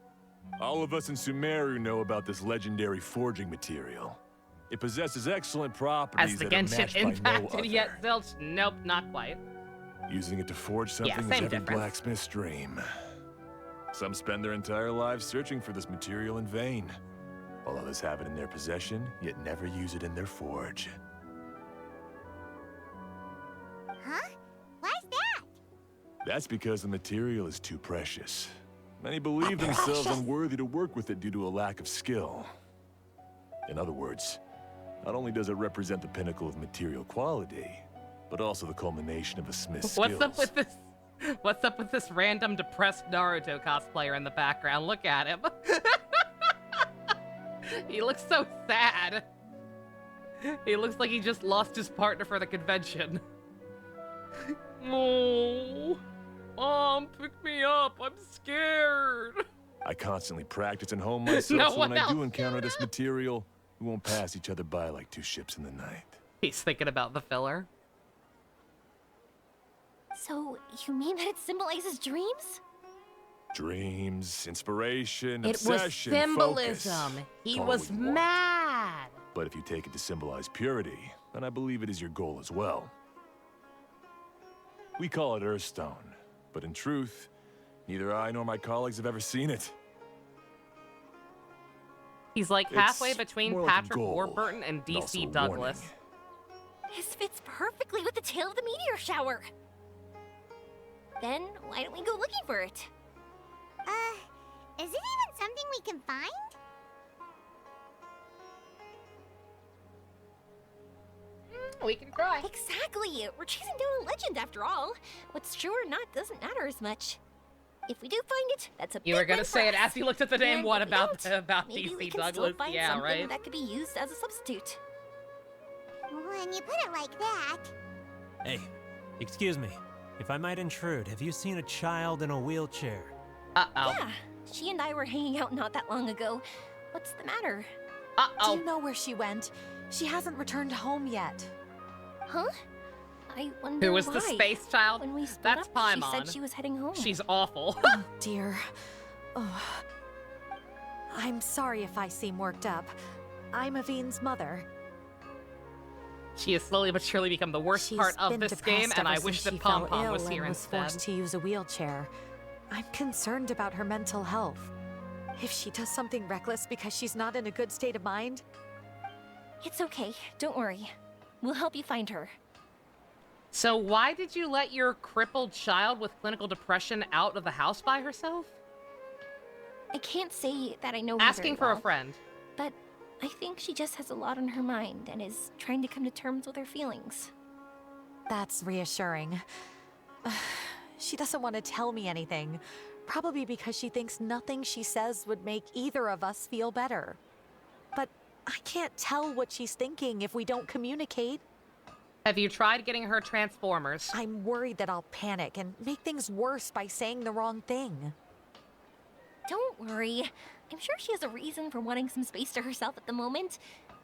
All of us in Sumeru know about this legendary forging material. It possesses excellent properties As the that are Genshin matched by no impacted other. yet zilch. Nope, not quite. Using it to forge something is same every difference. blacksmith's dream. Some spend their entire lives searching for this material in vain, while others have it in their possession, yet never use it in their forge. Huh? Why's that? That's because the material is too precious. Many believe themselves unworthy to work with it due to a lack of skill. In other words, not only does it represent the pinnacle of material quality, but also the culmination of a smith's skills. What's up with this? What's up with this random depressed Naruto cosplayer in the background? Look at him. He looks so sad. He looks like he just lost his partner for the convention. Oh, Mom, pick me up. I'm scared. I constantly practice and hone myself, No so one when I do else encounter this material, we won't pass each other by like two ships in the night. He's thinking about the filler. So, you mean that it symbolizes dreams? Dreams, inspiration, It was obsession, symbolism. focus. He Call it was what you want. mad. But if you take it to symbolize purity, then I believe it is your goal as well. We call it Earthstone, but in truth, neither I nor my colleagues have ever seen it. He's like halfway It's between more like a Patrick goal, Warburton and and also DC a Douglas. warning. This fits perfectly with the tale of the meteor shower. Then, why don't we go looking for it? Is it even something we can find? We can try. Exactly! We're chasing down a legend after all. What's true or not doesn't matter as much. If we do find it, that's a You big were gonna win for say it us. as you looked at the name. And What if we about don't, maybe we DC can Douglas? still find Yeah, something right. that could be used as a substitute. When you put it like that. Hey, excuse me. If I might intrude, have you seen a child in a wheelchair? Uh-oh. Yeah, she and I were hanging out not that long ago. What's the matter? Do Uh-oh. you know where she went? She hasn't returned home yet. Huh? I wonder Who was why. the space child? When we split That's up, she Paimon. said she was heading home. She's awful. Oh, dear. Oh. I'm sorry if I seem worked up. I'm Avine's mother. She has slowly but surely become the worst She's part of been this game, depressed and I ever wish since that she fell Pom Pom ill was here and was instead. forced to use a wheelchair. I'm concerned about her mental health. If she does something reckless because she's not in a good state of mind, It's okay. Don't worry. We'll help you find her. So why did you let your crippled child with clinical depression out of the house by herself? I can't say that I know her Asking very for a well, friend. but I think she just has a lot on her mind and is trying to come to terms with her feelings. that's reassuring. She doesn't want to tell me anything, probably because she thinks nothing she says would make either of us feel better. But I can't tell what she's thinking if we don't communicate. Have you tried getting her Transformers? I'm worried that I'll panic and make things worse by saying the wrong thing. Don't worry. I'm sure she has a reason for wanting some space to herself at the moment.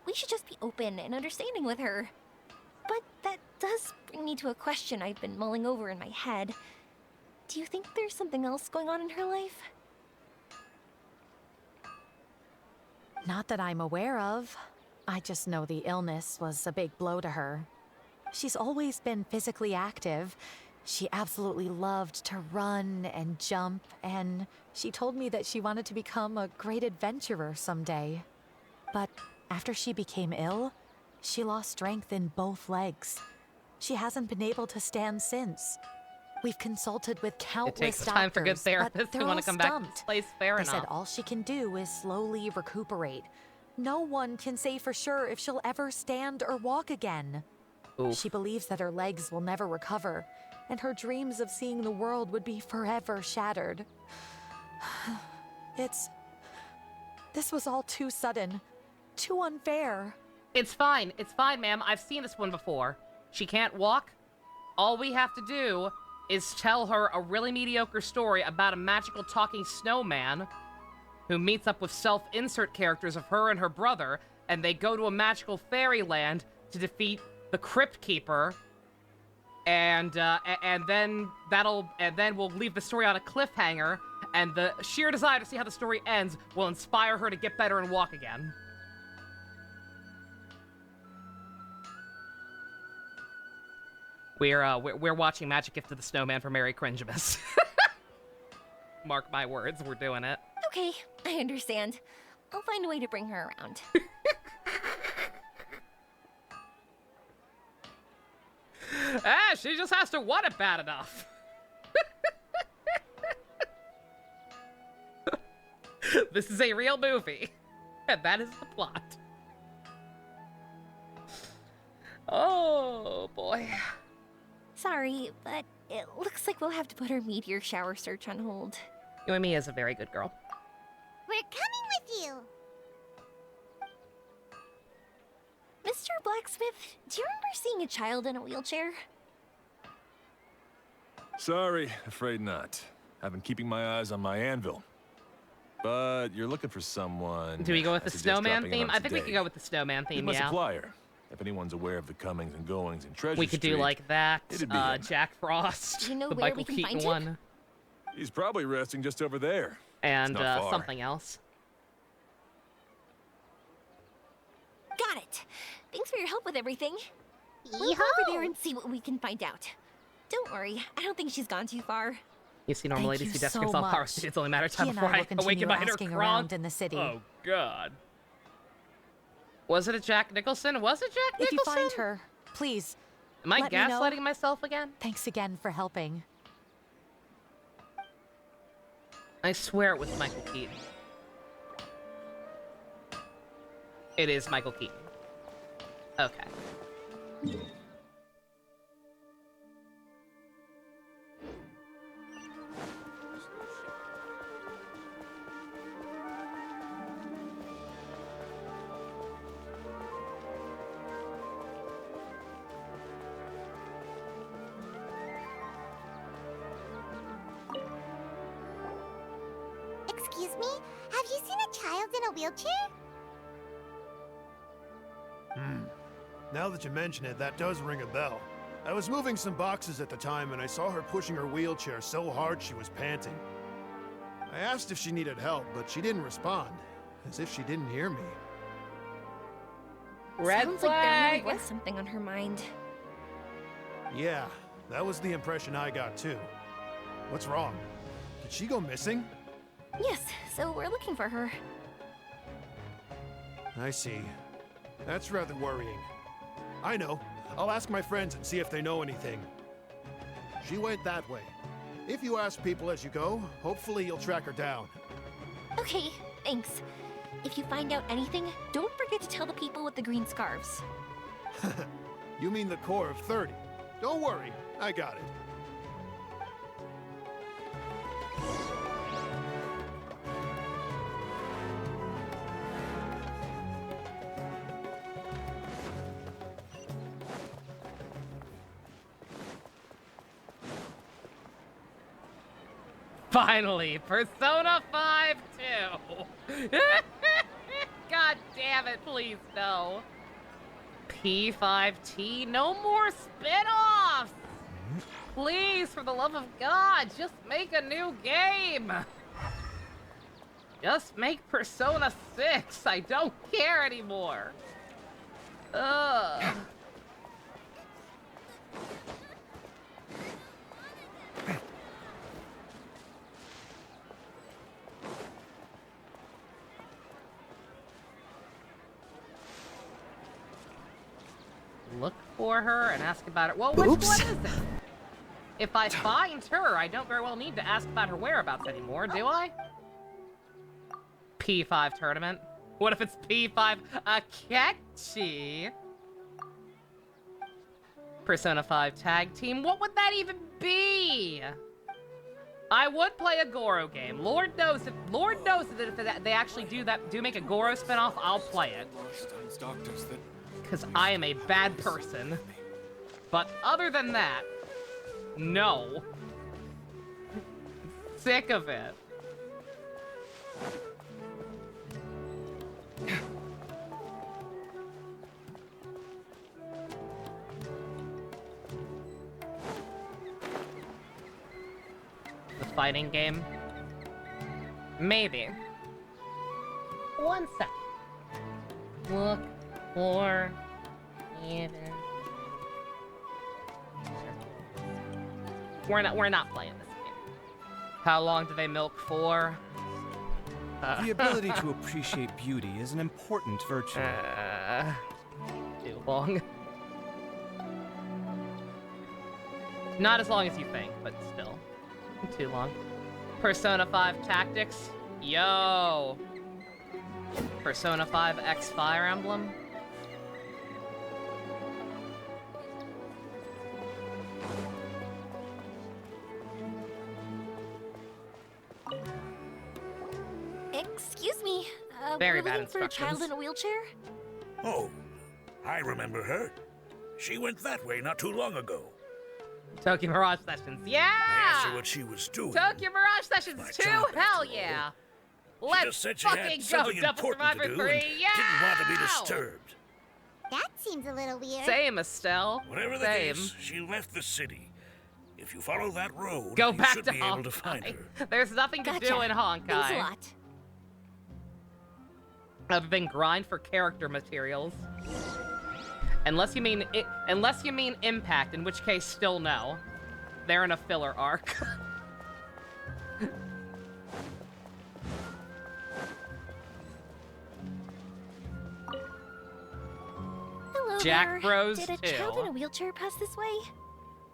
We should just be open and understanding with her. But that does bring me to a question I've been mulling over in my head. Do you think there's something else going on in her life? Not that I'm aware of. I just know the illness was a big blow to her. She's always been physically active. She absolutely loved to run and jump, and she told me that she wanted to become a great adventurer someday. But after she became ill, she lost strength in both legs. She hasn't been able to stand since. We've consulted with countless It takes time for good doctors, but therapists they're who want all to come back to stumped. this place. Fair They enough. said all she can do is slowly recuperate. No one can say for sure if she'll ever stand or walk again. Oof. She believes that her legs will never recover, and her dreams of seeing the world would be forever shattered. This was all too sudden, too unfair. It's fine, ma'am. I've seen this one before. She can't walk. All we have to do is tell her a really mediocre story about a magical talking snowman who meets up with self-insert characters of her and her brother, and they go to a magical fairyland to defeat the Crypt Keeper, and then we'll leave the story on a cliffhanger, and the sheer desire to see how the story ends will inspire her to get better and walk again. We're watching Magic Gift of the Snowman for Merry Cringemas. Mark my words, we're doing it. Okay, I understand. I'll find a way to bring her around. She just has to want it bad enough. This is a real movie, and that is the plot. Oh, boy. Sorry, but it looks like we'll have to put our meteor shower search on hold. Yoimiya is a very good girl. We're coming with you. Mr. Blacksmith, do you remember seeing a child in a wheelchair? Sorry, afraid not. I've been keeping my eyes on my anvil. But you're looking for someone. Do we go with I the suggest snowman dropping in theme? on I think we today. could go with the snowman He's theme, my yeah. supplier. If anyone's aware of the comings and goings in Treasure We could do Street, like that, it'd be him. Jack Frost, Do you know the where Michael we can Keaton find him? one, He's probably resting just over there. and It's not far. something else. Got it. Thanks for your help with everything. We'll go Yee-haw! over there and see what we can find out. Don't worry, I don't think she's gone too far. You see normal Thank ladies you who so desk solve power much. stations. It's only a matter of He time and before I I will continue awaken my inner asking Kronk. around in the city. Oh, God. Was it a Jack Nicholson? Was it Jack If Nicholson? you find her, please. Am I let me know. gaslighting myself again? Thanks again for helping. I swear it was Michael Keaton. It is Michael Keaton. Okay. Excuse me? Have you seen a child in a wheelchair? Now that you mention it, that does ring a bell. I was moving some boxes at the time and I saw her pushing her wheelchair so hard she was panting. I asked if she needed help, but she didn't respond, as if she didn't hear me. Red Sounds like there really flag! was something on her mind. Yeah, that was the impression I got too. What's wrong? Did she go missing? Yes, so we're looking for her. I see. That's rather worrying. I know. I'll ask my friends and see if they know anything. She went that way. If you ask people as you go, hopefully you'll track her down. Okay, thanks. If you find out anything, don't forget to tell the people with the green scarves. You mean the core of 30. Don't worry, I got it. Finally, Persona 5 2. God damn it, please no. P5T, no more spin-offs! Please, for the love of God, just make a new game! Just make Persona 6. I don't care anymore. Ugh. Look for her and ask about it. Well, which one is it? If I find her, I don't very well need to ask about her whereabouts anymore, do I? P5 tournament? What if it's P5 Akechi? Persona 5 tag team? What would that even be? I would play a Goro game. Lord knows that if they actually do make a Goro spinoff, I'll play it. Because I am a bad person. But other than that, no. Sick of it. The fighting game? Maybe. One sec. Look for even. We're not playing this game. How long do they milk for? The ability to appreciate beauty is an important virtue. Too long. Not as long as you think, but still. Too long. Persona 5 Tactics? Yo! Persona 5 X Fire Emblem? Excuse me. Very we're bad looking for a child in a wheelchair? Oh, I remember her. She went that way not too long ago. Tokyo Mirage Sessions, yeah! I asked her what she was doing. Tokyo Mirage Sessions 2, hell yeah! She Let's just said she fucking had go, something Double important Survivor to do 3, and yeah! didn't want to be disturbed. That seems a little weird. Same, Estelle. Whatever the Same. case, she left the city. If you follow that road, Go you back should to be able to find Honkai. her. There's nothing to do in Honkai. Thanks a lot. Other than grind for character materials. Unless you mean impact, in which case still no. They're in a filler arc. Hello Jack there. Bros Did a 2. child in a wheelchair pass this way?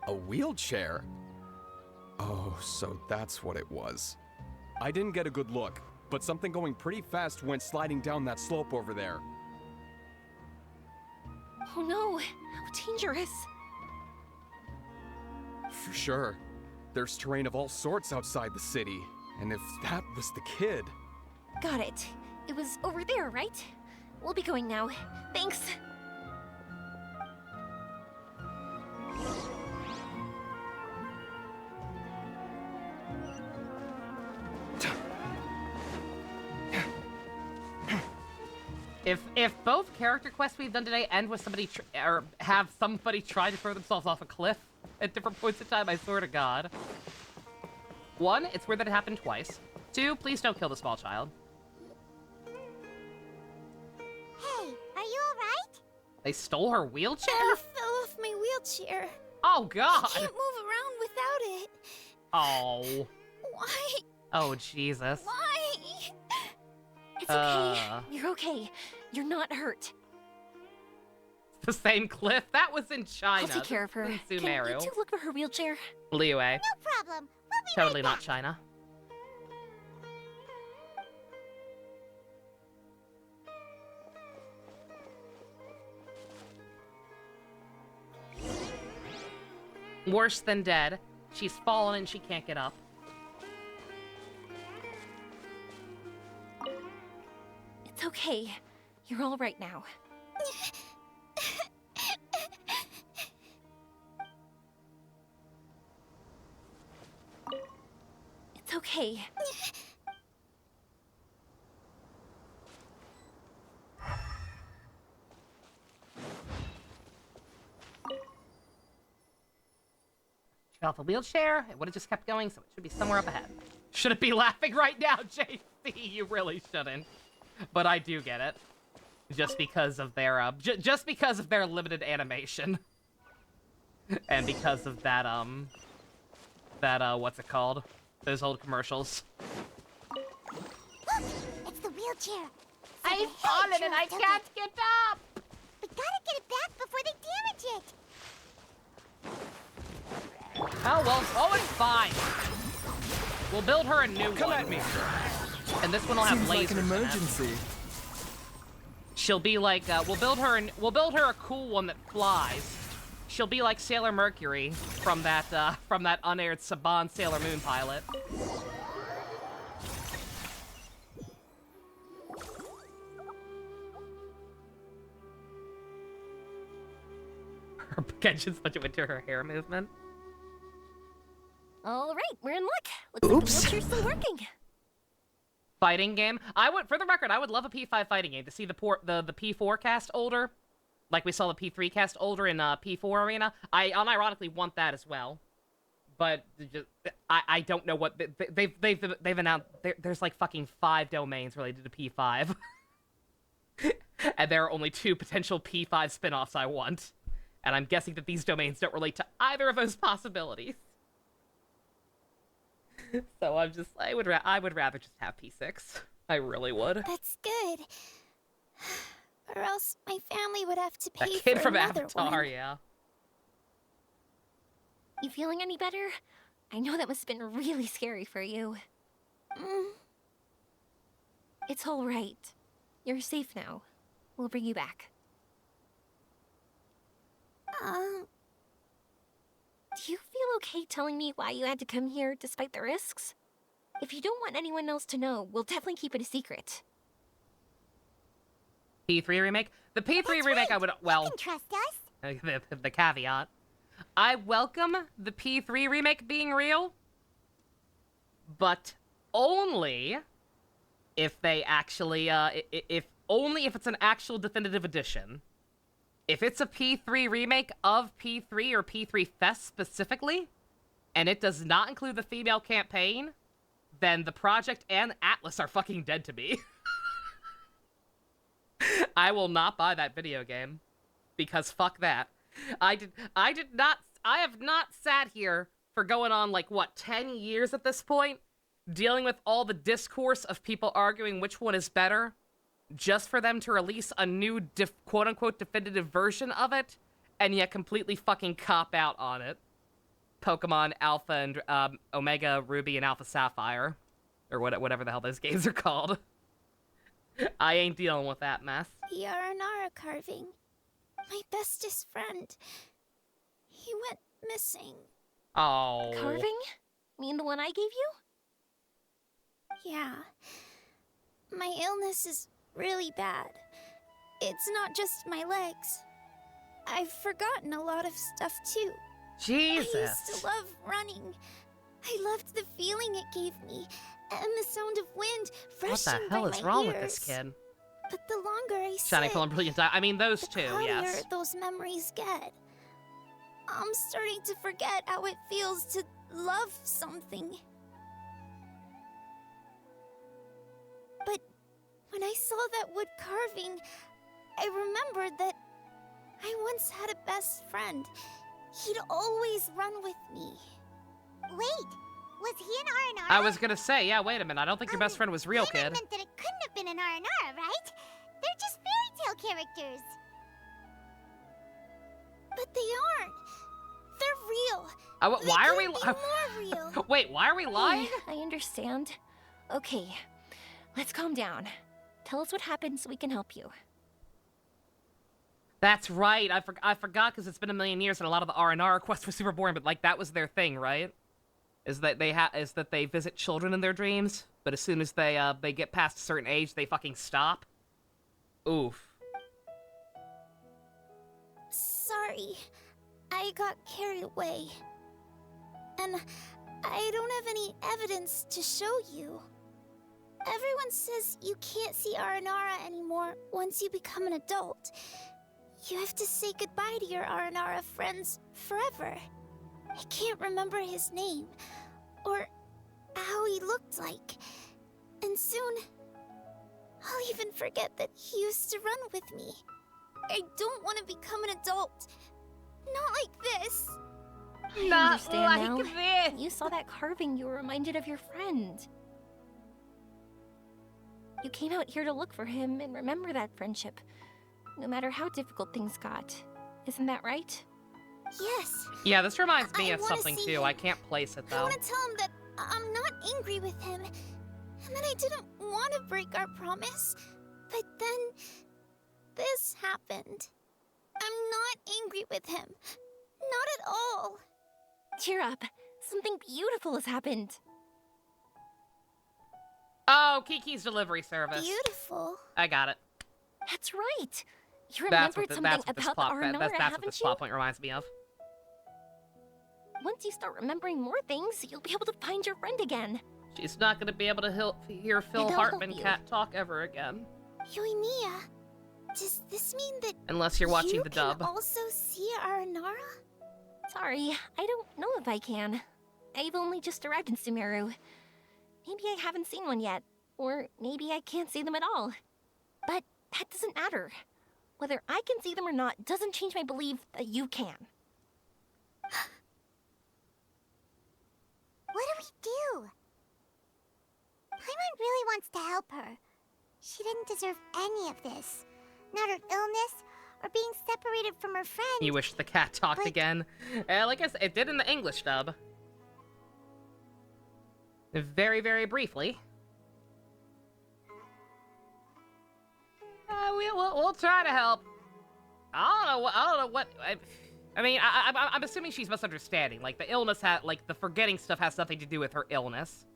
A wheelchair? Oh, so that's what it was. I didn't get a good look, but something going pretty fast went sliding down that slope over there. Oh no, how dangerous. For sure. There's terrain of all sorts outside the city, and if that was the kid... Got it. It was over there, right? We'll be going now. Thanks. If both character quests we've done today end with somebody or have somebody try to throw themselves off a cliff at different points in time, I swear to God. 1, it's weird that it happened twice. 2, please don't kill the small child. Hey, are you alright? They stole her wheelchair? I fell off my wheelchair. Oh God! I can't move around without it. Oh. Why? Oh Jesus. Why? It's okay. You're okay. You're not hurt. The same cliff? That was in China. I'll take care of her. In Can Sumeru. you two look for her wheelchair? Liyue. No problem. We'll be Totally right not back. China. Worse than dead. She's fallen and she can't get up. It's okay. You're all right now. It's okay. Get off the wheelchair. It would have just kept going, so it should be somewhere up ahead. Shouldn't be laughing right now, JC. You really shouldn't. But I do get it. Just because of their, just because of their limited animation. And because of that, what's it called? Those old commercials. Look! It's the wheelchair! I've fallen and I can't get up! We gotta get it back before they damage it! Oh, well, oh, it's fine. We'll build her a new one. Come at me. And this one will have lasers. Seems like an emergency. She'll be like, we'll build her a cool one that flies. She'll be like Sailor Mercury from that unaired Saban Sailor Moon pilot. Her Genshin's budget went to her hair movement. All right, we're in luck. Looks like the wheelchair's still working. Fighting game. For the record, I would love a P5 fighting game to see the P4 cast older. Like we saw the P3 cast older in P4 Arena. I unironically want that as well. But I don't know what they've announced. There's like fucking 5 domains related to P5. And there are only 2 potential P5 spin-offs I want. And I'm guessing that these domains don't relate to either of those possibilities. So I'm just, I would rather just have P6. I really would. That's good. Or else my family would have to pay That kid for from another Avatar, one. yeah. You feeling any better? I know that must have been really scary for you. It's all right. You're safe now. We'll bring you back. Do you feel okay telling me why you had to come here despite the risks? If you don't want anyone else to know, we'll definitely keep it a secret. P3 remake? The P3 remake I would, well... You can trust us. The caveat. I welcome the P3 remake being real, but only if they actually, only if it's an actual definitive edition. If it's a P3 remake of P3 or P3 Fest specifically, and it does not include the female campaign, then the project and Atlas are fucking dead to me. I will not buy that video game. Because fuck that. I have not sat here for going on, like, what, 10 years at this point? Dealing with all the discourse of people arguing which one is better, just for them to release a new quote-unquote definitive version of it, and yet completely fucking cop out on it. Pokemon Alpha and Omega Ruby and Alpha Sapphire. Or whatever the hell those games are called. I ain't dealing with that mess. The Aranara carving. My bestest friend. He went missing. Oh. Carving? Mean the one I gave you? Yeah. My illness is really bad. It's not just my legs. I've forgotten a lot of stuff too. Jesus. I used to love running. I loved the feeling it gave me, and the sound of wind rushing by my ears. What the hell is wrong with this kid? But the longer I Shining sit, Pearl and Brilliant Eye. I mean, those two, the cloudier yes. those memories get. I'm starting to forget how it feels to love something. But when I saw that wood carving, I remembered that I once had a best friend. He'd always run with me. Wait, was he an Aranara? I was gonna say, yeah, wait a minute. I don't think your best friend was real, Then I kid. meant that it couldn't have been an Aranara, right? They're just fairy tale characters. But they aren't. They're real. Why are we? They couldn't be more real. Wait, why are we lying? I understand. Okay, let's calm down. Tell us what happened so we can help you. That's right. I forgot because it's been a million years and a lot of the R&R quests were super boring. But like that was their thing, right? Is that they visit children in their dreams, but as soon as they get past a certain age, they fucking stop. Oof. Sorry, I got carried away. And I don't have any evidence to show you. Everyone says you can't see Aranara anymore once you become an adult. You have to say goodbye to your Aranara friends forever. I can't remember his name, or how he looked like. And soon, I'll even forget that he used to run with me. I don't want to become an adult. Not like this. I Not understand like now. this. You saw that carving, you were reminded of your friend. You came out here to look for him and remember that friendship, no matter how difficult things got. Isn't that right? Yes. Yeah, this reminds me I of wanna something see too. him. I can't place it I though. want to tell him that I'm not angry with him, and that I didn't want to break our promise. But then, this happened. I'm not angry with him. Not at all. Cheer up. Something beautiful has happened. Oh, Kiki's delivery service. Beautiful. I got it. That's right. You That's remembered what, something that's what this about plot. the Arnara, That's what haven't this you? plot point reminds me of. Once you start remembering more things, you'll be able to find your friend again. She's not going to be able to hear Phil they'll Hartman help you. cat talk ever again, Yoimiya, does this mean that unless you're watching you the dub. can also see Aranara? Sorry, I don't know if I can. I've only just arrived in Sumeru. Maybe I haven't seen one yet, or maybe I can't see them at all. But that doesn't matter. Whether I can see them or not doesn't change my belief that you can. What do we do? Paimon really wants to help her. She didn't deserve any of this. Not her illness, or being separated from her friend. You wish the cat talked again. Like I said, it did in the English dub. Very, very briefly. We'll try to help. I don't know what. I mean, I'm assuming she's misunderstanding. Like the illness like the forgetting stuff has nothing to do with her illness.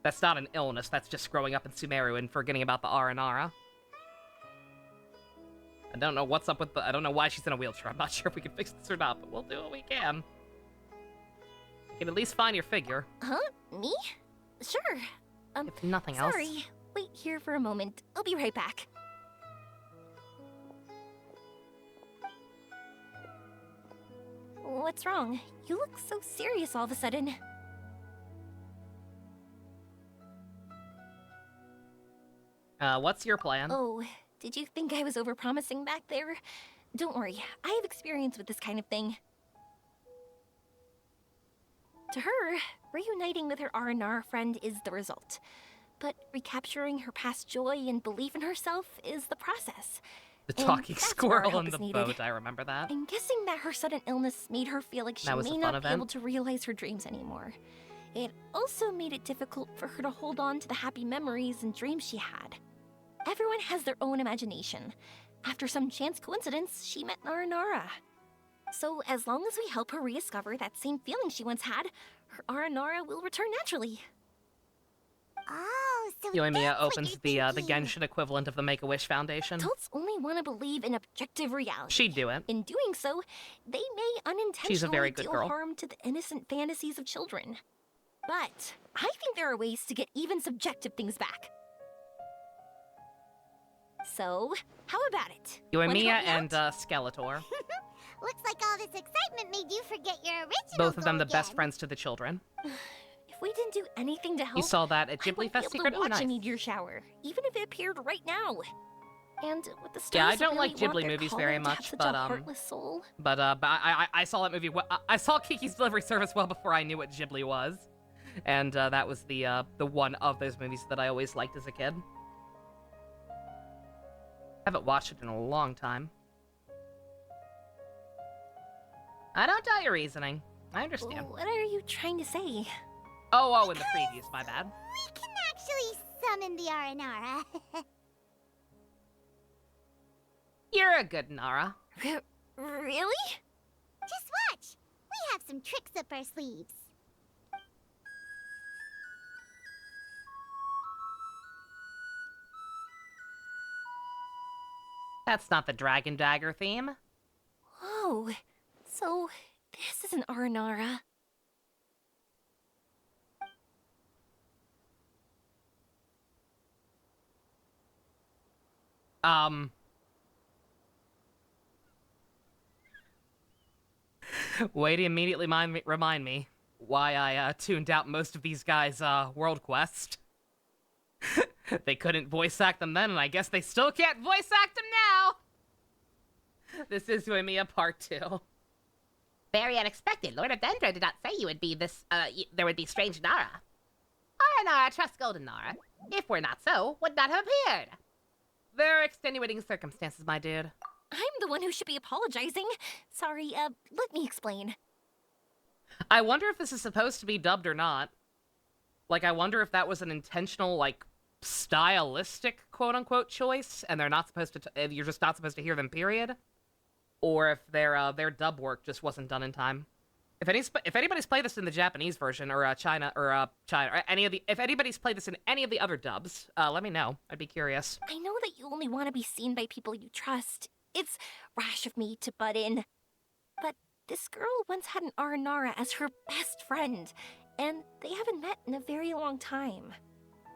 That's not an illness. That's just growing up in Sumeru and forgetting about the Aranara. I don't know what's up with I don't know why she's in a wheelchair. I'm not sure if we can fix this or not, but we'll do what we can. You can at least find your figure. Huh? Me? Sure. If nothing else. Sorry. Wait here for a moment. I'll be right back. What's wrong? You look so serious all of a sudden. What's your plan? Oh, did you think I was overpromising back there? Don't worry, I have experience with this kind of thing. To her, reuniting with her Aranara friend is the result. But recapturing her past joy and belief in herself is the process. The And talking that's where our squirrel help in is the needed. boat, I remember that. I'm guessing that her sudden illness made her feel like she That was may a not fun be event. able to realize her dreams anymore. It also made it difficult for her to hold on to the happy memories and dreams she had. Everyone has their own imagination. After some chance coincidence, she met Aranara. So as long as we help her rediscover that same feeling she once had, her Aranara will return naturally. Oh, so Yoimiya that's what opens you're the thinking. Genshin equivalent of the Make-A-Wish Foundation. Adults only want to believe in objective reality. She'd do it. In doing so, they may unintentionally She's a very good deal girl. harm to the innocent fantasies of children. But I think there are ways to get even subjective things back. So, how about it? Yoimiya Wanna help me and out? Skeletor. Looks like all this excitement made you forget your original Both of them the goal best again. friends to the children. If we didn't do anything to help, You saw that at I Ghibli wouldn't Fest be able Secret? to Ooh, watch nice. a meteor shower, even if it appeared right now. And with the stars Yeah, I that don't really like want Ghibli their movies color very to have much, such but a heartless soul. I saw that movie. I saw Kiki's Delivery Service well before I knew what Ghibli was, and that was the one of those movies that I always liked as a kid. Haven't watched it in a long time. I don't doubt your reasoning. I understand. What are you trying to say? Oh, in the previews, my bad. We can actually summon the Aranara. You're a good Nara. Really? Just watch. We have some tricks up our sleeves. That's not the Dragon Dagger theme. Oh, so this is an Aranara. Way to immediately remind me why I tuned out most of these guys' World Quest. They couldn't voice act them then, and I guess they still can't voice act them now! This is Yoimiya Part 2. Very unexpected. Lord of Dendra did not say you would be this, there would be strange Nara. Our Nara trusts Golden Nara. If we're not so, would not have appeared. There are extenuating circumstances, my dude. I'm the one who should be apologizing. Sorry, let me explain. I wonder if this is supposed to be dubbed or not. Like, I wonder if that was an intentional, like, stylistic quote-unquote choice, and they're not supposed to, you're just not supposed to hear them, period. Or if their dub work just wasn't done in time. If anybody's played this in the Japanese version, or China, or if anybody's played this in any of the other dubs, let me know. I'd be curious. I know that you only want to be seen by people you trust. It's rash of me to butt in. But this girl once had an Aranara as her best friend, and they haven't met in a very long time.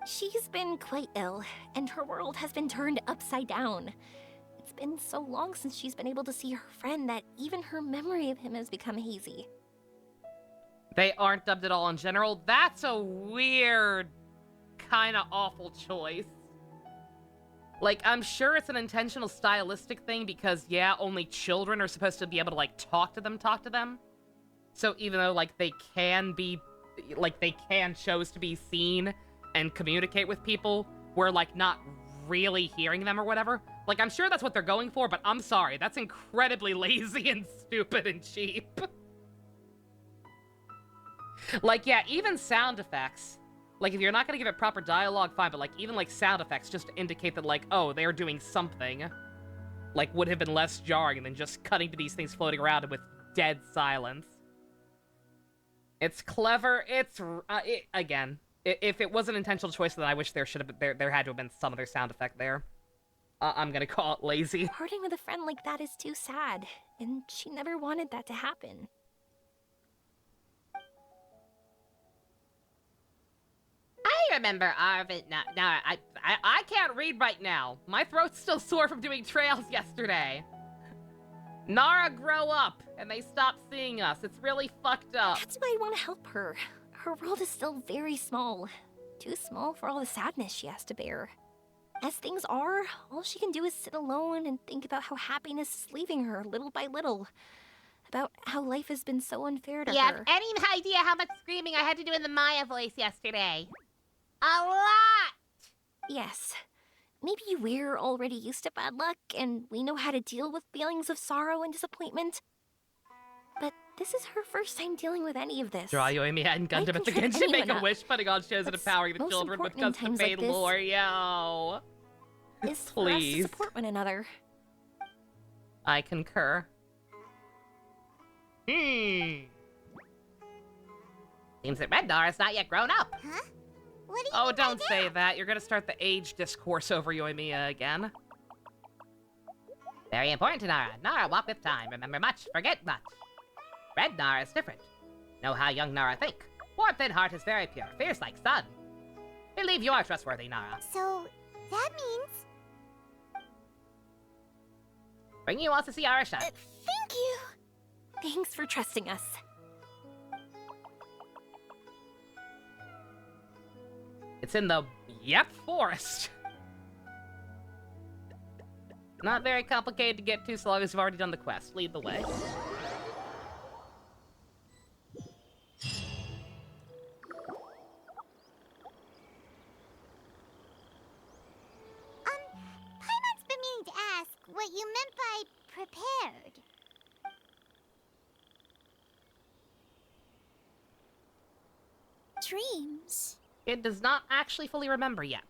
She's been quite ill, and her world has been turned upside down. It's been so long since she's been able to see her friend that even her memory of him has become hazy. They aren't dubbed at all in general. That's a weird, kind of awful choice. Like, I'm sure it's an intentional stylistic thing because, yeah, only children are supposed to be able to, like, talk to them. So even though, like, they can chose to be seen and communicate with people, we're, like, not really hearing them or whatever. Like, I'm sure that's what they're going for, but I'm sorry. That's incredibly lazy and stupid and cheap. Like, yeah, even sound effects. Like, if you're not gonna give it proper dialogue, fine, but, like, even, like, sound effects just to indicate that, like, oh, they're doing something, like, would have been less jarring than just cutting to these things floating around with dead silence. It's clever. It's, again, if it was an intentional choice, then I wish there had to have been some other sound effect there. I'm gonna call it lazy. Parting with a friend like that is too sad, and she never wanted that to happen. I remember Arvin. Now, I can't read right now. My throat's still sore from doing trails yesterday. Nara grow up, and they stop seeing us. It's really fucked up. That's why I want to help her. Her world is still very small. Too small for all the sadness she has to bear. As things are, all she can do is sit alone and think about how happiness is leaving her little by little. About how life has been so unfair to her. You have any idea how much screaming I had to do in the Maya voice yesterday? A lot! Yes. Maybe we're already used to bad luck, and we know how to deal with feelings of sorrow and disappointment. But this is her first time dealing with any of this. Draw Yoimiya and Gundam at the Genshin Make-A-Wish, putting on shows and empowering the children with custom-made lore, yo. Is for us to support one another. I concur. Seems that Red Nara's not yet grown up. Huh? What do you Oh, don't say that. You're gonna start the age discourse over Yoimiya again. Very important to Nara. Nara walk with time. Remember much, forget much. Red Nara is different. Know how young Nara think. Warmth in heart is very pure, fierce like sun. Believe you are trustworthy, Nara. So, that means... Bring you all to see Arisha. Thank you. Thanks for trusting us. It's in the forest. Not very complicated to get to so long as you've already done the quest. Lead the way. Paimon's been meaning to ask what you meant by prepared. Dreams. It does not actually fully remember yet.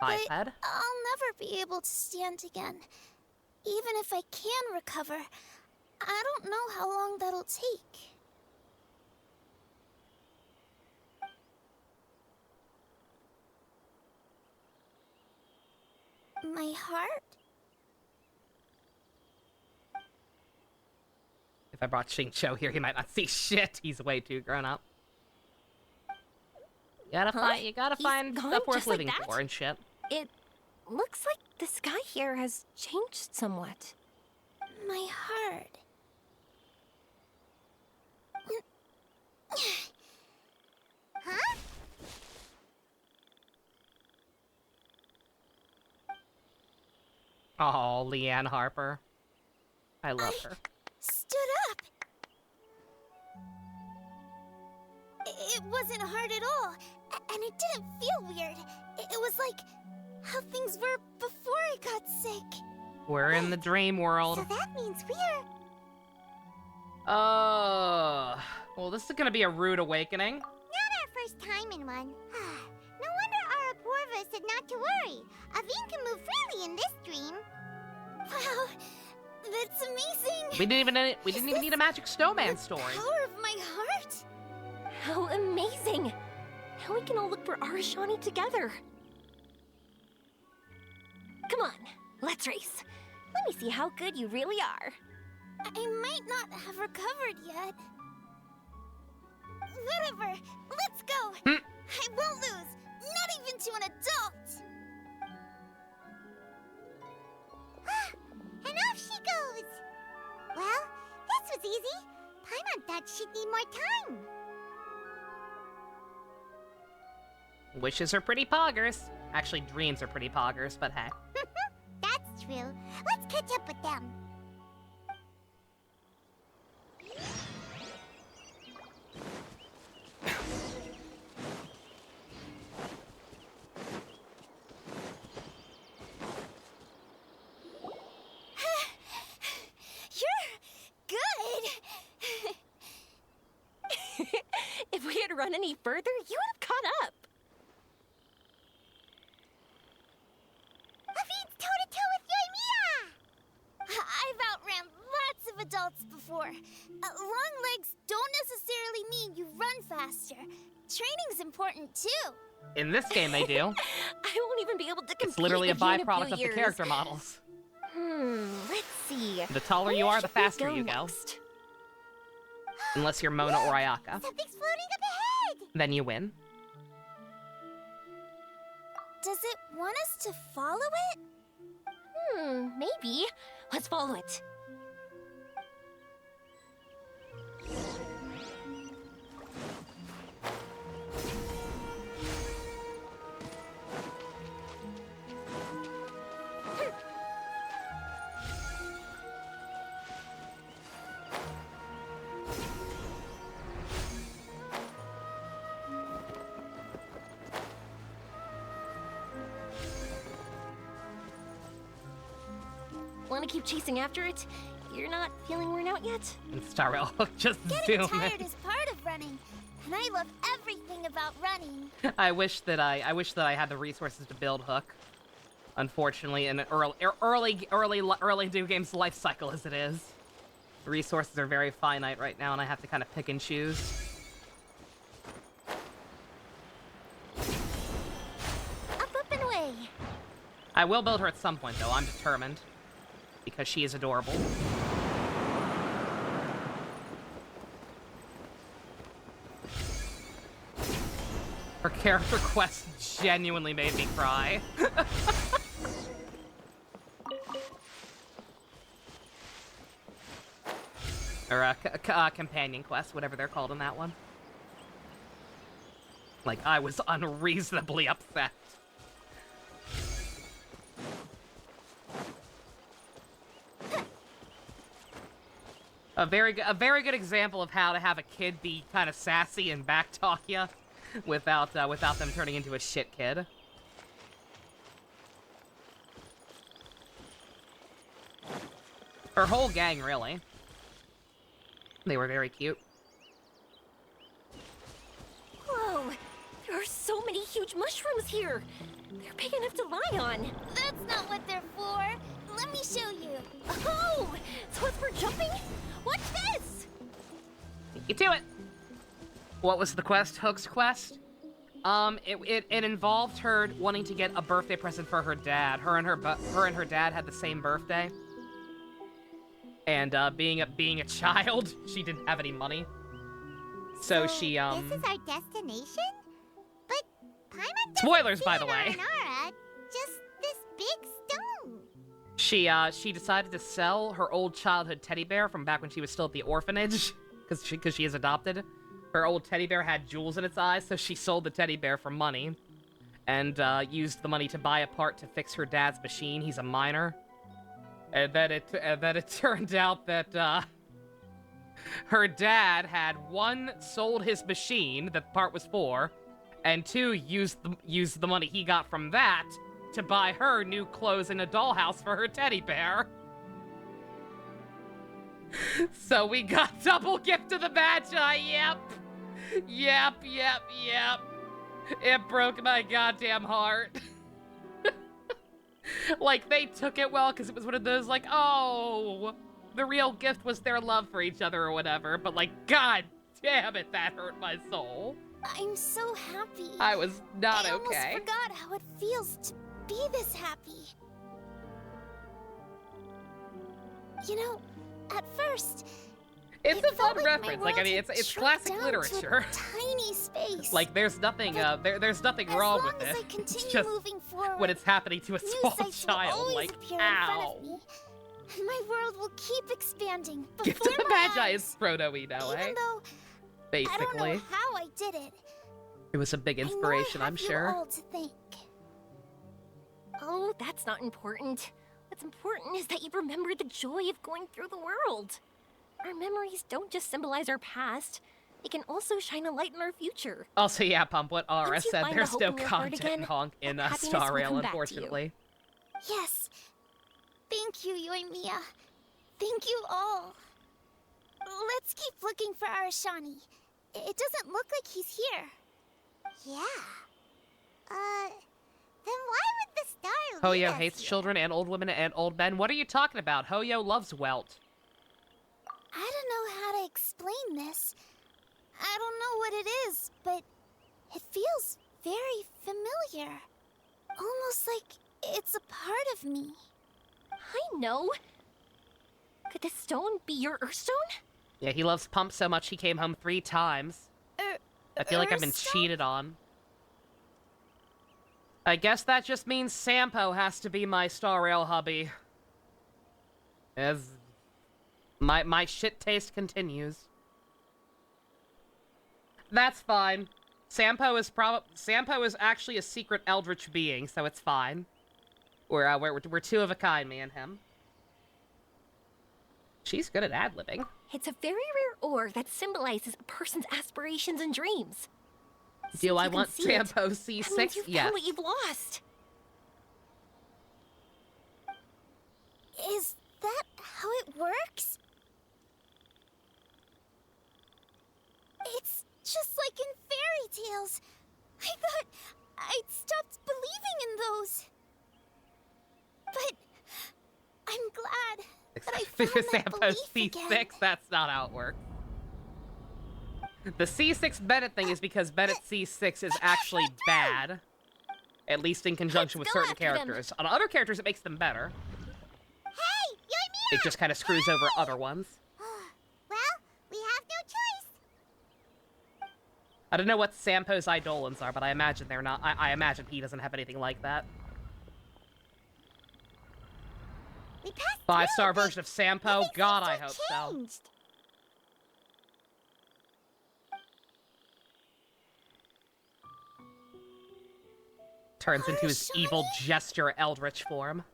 But I've had. I'll never be able to stand again. Even if I can recover, I don't know how long that'll take. My heart? If I brought Xingqiu here, he might not see shit. He's way too grown up. You gotta find stuff worth living like for and shit. It looks like the sky here has changed somewhat. My heart. Oh, Leanne Harper. I love her. Stood up. It wasn't hard at all, and it didn't feel weird. It was like how things were before I got sick. We're in the dream world. So that means we're... Well, this is gonna be a rude awakening. Not our first time in one. No wonder our Apoorva said not to worry. Aveen can move freely in this dream. Wow, that's amazing. We didn't even need a magic snowman story. Power of my heart. How amazing! Now we can all look for Arashani together. Come on, let's race. Let me see how good you really are. I might not have recovered yet. Whatever, let's go. I won't lose, not even to an adult. And off she goes. Well, this was easy. Paimon thought she'd need more time. Wishes are pretty poggers. Actually, dreams are pretty poggers, but hey. That's true. Let's catch up with them. If we had run any further, you would have caught up. Aveen's toe-to-toe with Yoimiya! I've outran lots of adults before. Long legs don't necessarily mean you run faster. Training's important too. In this game, they do. I won't even be able to compete. It's literally a with you in byproduct few of the years. character models. Let's see. The taller you Where are, the should we faster go you go. next? Unless you're Mona or Ayaka. Something's floating up ahead! Then you win. Does it want us to follow it? Maybe. Let's follow it. Want to keep chasing after it? You're not feeling worn out yet? And Starrel, just Getting zoom tired in. is part of running, and I love everything about running. I wish that I had the resources to build Hook. Unfortunately, in an early Doom game's life cycle as it is, the resources are very finite right now, and I have to kind of pick and choose. Up and away. I will build her at some point, though. I'm determined. Because she is adorable. Her character quest genuinely made me cry. Or companion quest, whatever they're called in that one. Like, I was unreasonably upset. A very good example of how to have a kid be kind of sassy and backtalk you without them turning into a shit kid. Her whole gang, really. They were very cute. Whoa! There are so many huge mushrooms here. They're big enough to lie on. That's not what they're for. Let me show you. Oh! So it's for jumping? Watch this! You do it! What was the quest? Hook's quest? It involved her wanting to get a birthday present for her dad. Her and her dad had the same birthday. And being a child, she didn't have any money. So she This is our destination? But Paimon doesn't Spoilers, see by the it way. on Nara, just this big stone. She decided to sell her old childhood teddy bear from back when she was still at the orphanage, because she is adopted. Her old teddy bear had jewels in its eyes, so she sold the teddy bear for money, and used the money to buy a part to fix her dad's machine. He's a miner, And then it turned out that her dad had, 1, sold his machine that the part was for, and 2, used the money he got from that to buy her new clothes and a dollhouse for her teddy bear. So we got double gift of the Magi, yep. Yep. It broke my goddamn heart. Like, they took it well, because it was one of those, like, oh, the real gift was their love for each other or whatever, but, like, god damn it, that hurt my soul. I'm so happy. I was not I okay. almost forgot how it feels to be this happy. You know, at first, it's a fun like reference. Like, I mean, it's classic literature. Tiny space. Like, there's nothing there's nothing wrong with it. It's just forward, when it's happening to a small child, like, ow. And my world will keep expanding. Gift of the Magi is Frodo-y now, eh? Even though basically. I don't know how I did it. It was a big inspiration, I'm sure. You all to thank. Oh, that's not important. What's important is that you remember the joy of going through the world. Our memories don't just symbolize our past. They can also shine a light in our future. Also, yeah, Pump, what Aura Once you said, find there's the hope no in your heart content again, honk in happiness Star will Rail, come back to you. unfortunately. Yes. Thank you, Yoimiya. Thank you all. Let's keep looking for Arashani. It doesn't look like he's here. Yeah. Then why would the star lead Hoyo us hates here? children and old women and old men. What are you talking about? Hoyo loves Welt. I don't know how to explain this. I don't know what it is, but it feels very familiar. Almost like it's a part of me. I know. Could this stone be your Earthstone? Yeah, he loves Pump so much he came home 3 times. I feel like I've been Earthstone? cheated on. I guess that just means Sampo has to be my Star Rail hubby. As my shit taste continues. That's fine. Sampo is actually a secret eldritch being, so it's fine. We're 2 of a kind, me and him. She's good at ad-libbing. It's a very rare ore that symbolizes a person's aspirations and dreams. Do I You can want see it. Sampo That C6? means you Yes. feel what you've lost. Is that how it works? It's just like in fairy tales. I thought I'd stopped believing in those. But I'm glad that I found that Sampo belief C6, again. that's not how it works. The C6 Bennett thing is because Bennett C6 is actually bad. At least in conjunction with certain characters. On other characters, it makes them better. Hey, Yoimiya! It just kind of screws over other ones. Well, we have no choice. I don't know what Sampo's Eidolons are, but I imagine they're not. I imagine he doesn't have anything like that. We passed 5-star through, version of Sampo? but God, I things hope have so. changed. Turns into his evil gesture eldritch form.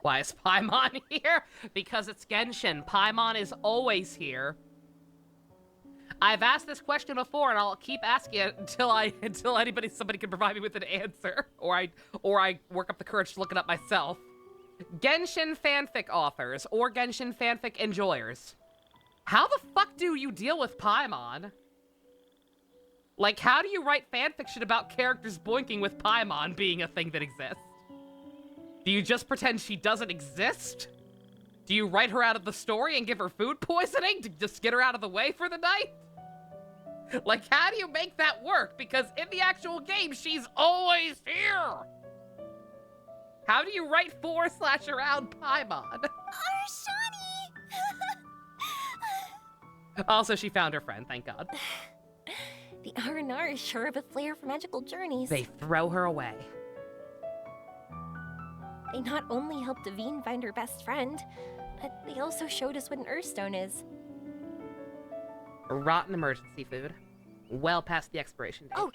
Why is Paimon here? Because it's Genshin. Paimon is always here. I've asked this question before, and I'll keep asking it until somebody can provide me with an answer, or I work up the courage to look it up myself. Genshin fanfic authors or Genshin fanfic enjoyers, how the fuck do you deal with Paimon? Like, how do you write fanfiction about characters boinking with Paimon being a thing that exists? Do you just pretend she doesn't exist? Do you write her out of the story and give her food poisoning to just get her out of the way for the night? Like, how do you make that work? Because in the actual game, she's always here! How do you write for/around Paimon? Arashani! Also, she found her friend, thank God. The R&R is sure of a flair for magical journeys. They throw her away. They not only helped Devine find her best friend, but they also showed us what an Earthstone is. Rotten emergency food. Well past the expiration date. Oh,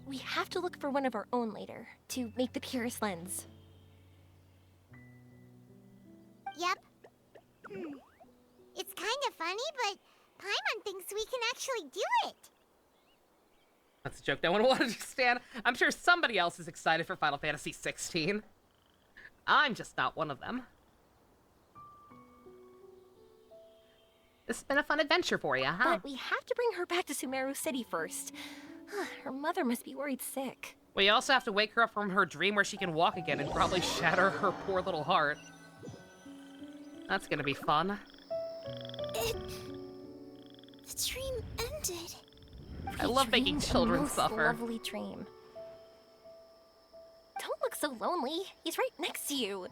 we have to look for one of our own later, to make the purest lens. Yep. It's kind of funny, but Paimon thinks we can actually do it. That's a joke no one will understand. I'm sure somebody else is excited for Final Fantasy 16. I'm just not one of them. This has been a fun adventure for you, huh? But we have to bring her back to Sumeru City first. Her mother must be worried sick. We also have to wake her up from her dream where she can walk again and probably shatter her poor little heart. That's gonna be fun. The dream ended. I love making children suffer. Lovely dream. Don't look so lonely. He's right next to you.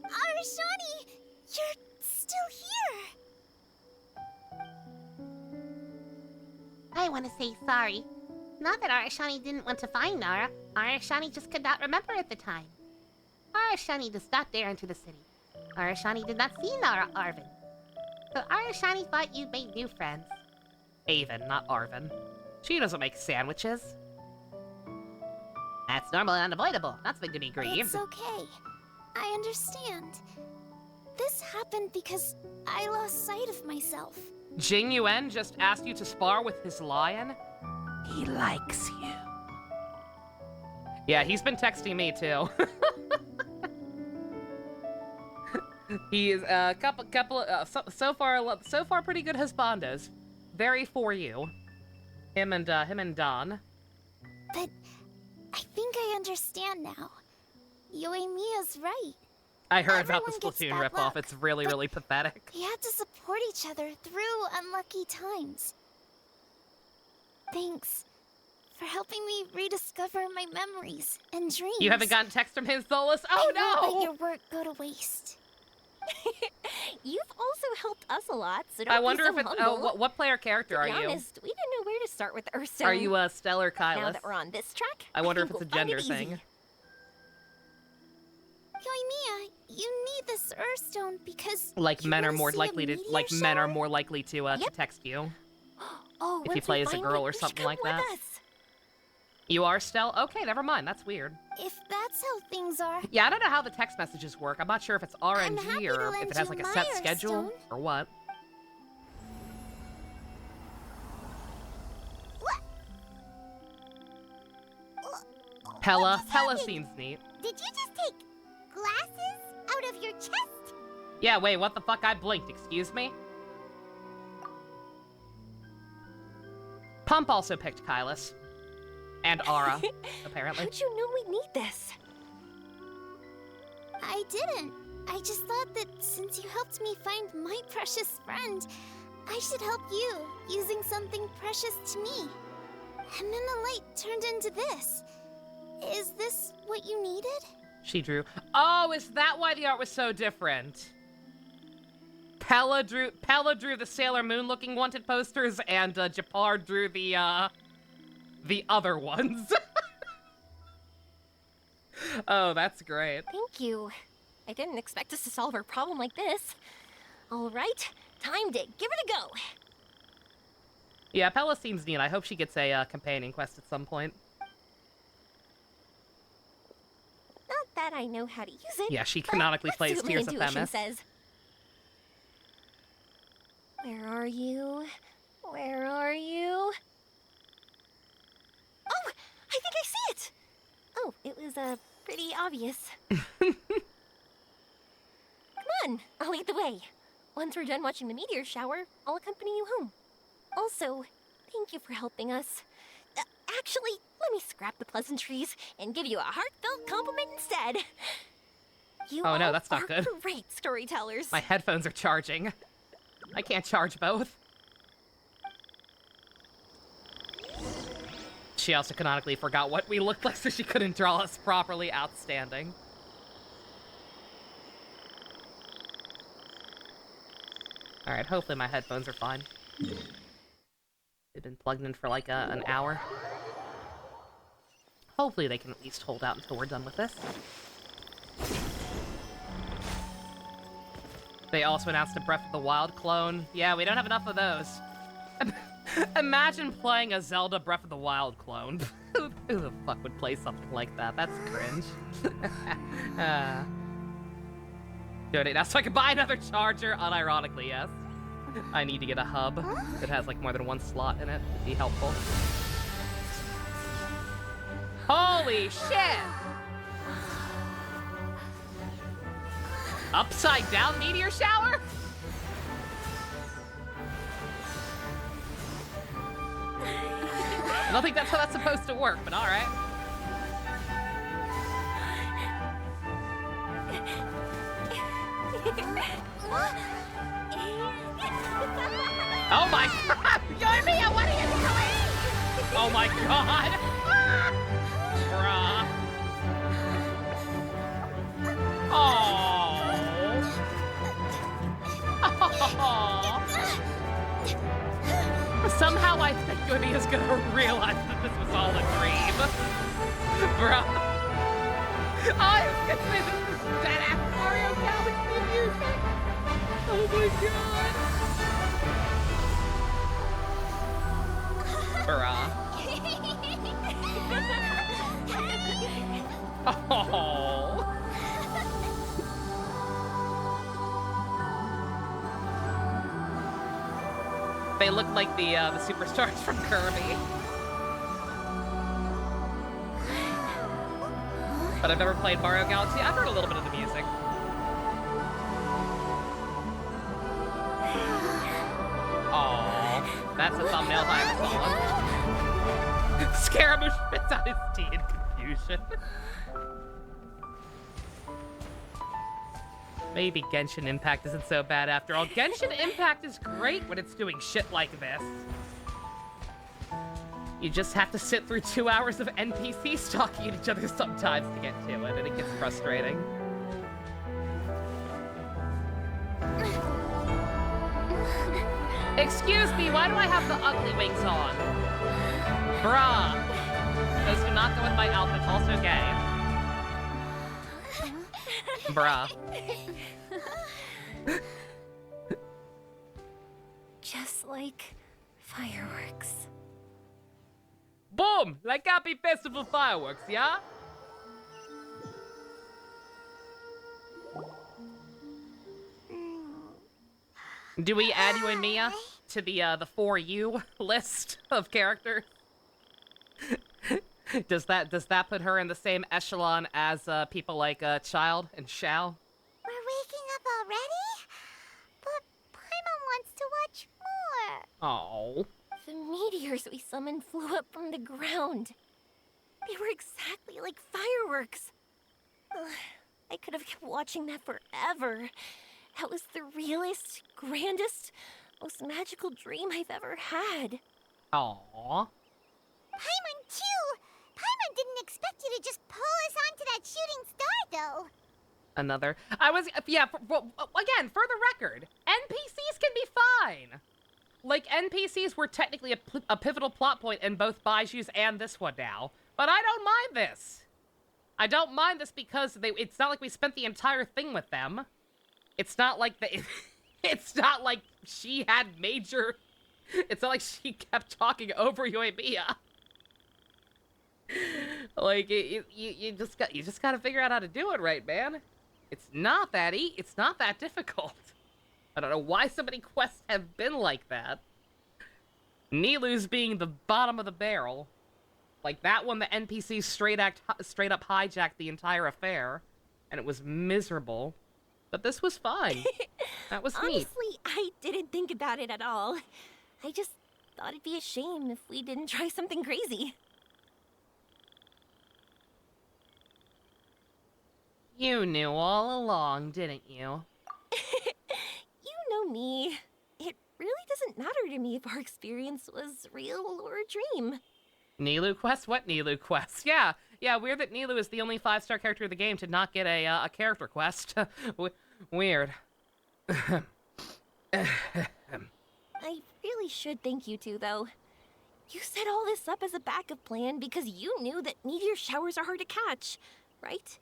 Arashani, you're still here. I want to say sorry. Not that Arashani didn't want to find Nara. Arashani just could not remember at the time. Arashani does not dare enter the city. Arashani did not see Nara Arvin. So Arashani thought you'd made new friends. Avon, not Arvin. She doesn't make sandwiches. That's normal and unavoidable. Not something to be grieved. It's okay. I understand. This happened because I lost sight of myself. Jing Yuan just asked you to spar with his lion? He likes you. Yeah, he's been texting me too. He is a couple so far pretty good husbandos. Very for you. Him and Don. But I think I understand now. Yoimiya's right. I heard about the Everyone gets Splatoon bad ripoff. luck, It's really, really pathetic. We have to support each other through unlucky times. Thanks for helping me rediscover my memories and dreams. You haven't gotten text from his Solus? Oh I won't no! let your work go to waste. You've also helped us a lot, so don't I wonder be so if it's humble. what player character are To be you? honest, we didn't know where to start with Ursa. Are you a Stellar Kylus? Now that we're on this track, I wonder if think it's a we'll find gender it easy. thing. Yoimiya, you need this Earthstone because Like you men are wanna more see a likely to meteor men are shower? more likely to text you. Oh, If you once play we as a find girl it, or you should something come like with that. us. You are Stell? Okay, never mind. That's weird. If that's how things are, Yeah, I don't know how the text messages work. I'm not sure if it's I'm RNG happy or to if lend it has you like a my set schedule Earthstone. or what. Pella seems neat. Did you just take glasses out of your chest? Yeah, wait, what the fuck? I blinked, excuse me? Pump also picked Kylus. And Ara, apparently. How'd you know we need this? I didn't. I just thought that since you helped me find my precious friend, I should help you using something precious to me. And then the light turned into this. Is this what you needed? She drew. Oh, is that why the art was so different? Pella drew the Sailor Moon looking wanted posters, and Japar drew the other ones. Oh, that's great. Thank you. I didn't expect us to solve our problem like this. All right, time to give it a go. Yeah, Pella seems neat. I hope she gets a companion quest at some point. Not that I know how to use it. Yeah, she but canonically let's plays see what my Tears of intuition Themis. says. Where are you? Where are you? Oh, I think I see it. Oh, it was pretty obvious. Come on, I'll lead the way. Once we're done watching the meteor shower, I'll accompany you home. Also, thank you for helping us. Actually, let me scrap the pleasantries and give you a heartfelt compliment instead. You Oh no, all that's not are good. Great storytellers. My headphones are charging. I can't charge both. She also canonically forgot what we looked like, so she couldn't draw us properly. Outstanding. Alright, hopefully my headphones are fine. They've been plugged in for like an hour. Hopefully they can at least hold out until we're done with this. They also announced a Breath of the Wild clone. Yeah, we don't have enough of those. Imagine playing a Zelda Breath of the Wild clone. Who the fuck would play something like that? That's cringe. Donate now so I can buy another charger. Unironically, yes. I need to get a hub that has like more than one slot in it. It'd be helpful. Holy shit! Upside down meteor shower? I don't think that's how that's supposed to work, but alright. Oh my god! Yoimiya, what are you doing? Oh my god! Bruh. Oh. Somehow I think Yoimiya's gonna realize that this was all a dream. Bruh. I was gonna say this is dead-ass Mario Galaxy music. Oh my god. Bruh. Oh. They look like the superstars from Kirby. But I've never played Mario Galaxy. I've heard a little bit of the music. Oh, that's a thumbnail I saw. Scaramouche spits out his tea in confusion. Maybe Genshin Impact isn't so bad after all. Genshin Impact is great when it's doing shit like this. You just have to sit through 2 hours of NPCs talking at each other sometimes to get to it, and it gets frustrating. Excuse me, why do I have the ugly wings on? Bruh. Those do not go with my outfit, also gay. Bruh. Just like fireworks. Boom! Like Happy Festival fireworks, yeah? Do we add Yoimiya to the for you list of characters? Does that put her in the same echelon as people like Child and Xiao? We're waking up already? But Paimon wants to watch more. Oh. The meteors we summoned flew up from the ground. They were exactly like fireworks. Ugh, I could have kept watching that forever. That was the realest, grandest, most magical dream I've ever had. Aww. Paimon too! Paimon didn't expect you to just pull us onto that shooting star, though. Another. Again, for the record, NPCs can be fine. Like, NPCs were technically a pivotal plot point in both Baiju's and this one now. But I don't mind this. I don't mind this because it's not like we spent the entire thing with them. It's not like it's not like she had major... It's not like she kept talking over Yoimiya. Like, you just gotta figure out how to do it right, man. It's not that it's not that difficult. I don't know why so many quests have been like that. Nilou's being the bottom of the barrel. Like, that one, the NPCs straight up hijacked the entire affair, and it was miserable. But this was fine. That was neat. Honestly, I didn't think about it at all. I just thought it'd be a shame if we didn't try something crazy. You knew all along, didn't you? You know me. It really doesn't matter to me if our experience was real or a dream. Nilou quest? What Nilou quest? Yeah, weird that Nilou is the only 5-star character of the game to not get a character quest. Weird. I really should thank you two, though. You set all this up as a backup plan because you knew that meteor showers are hard to catch, right?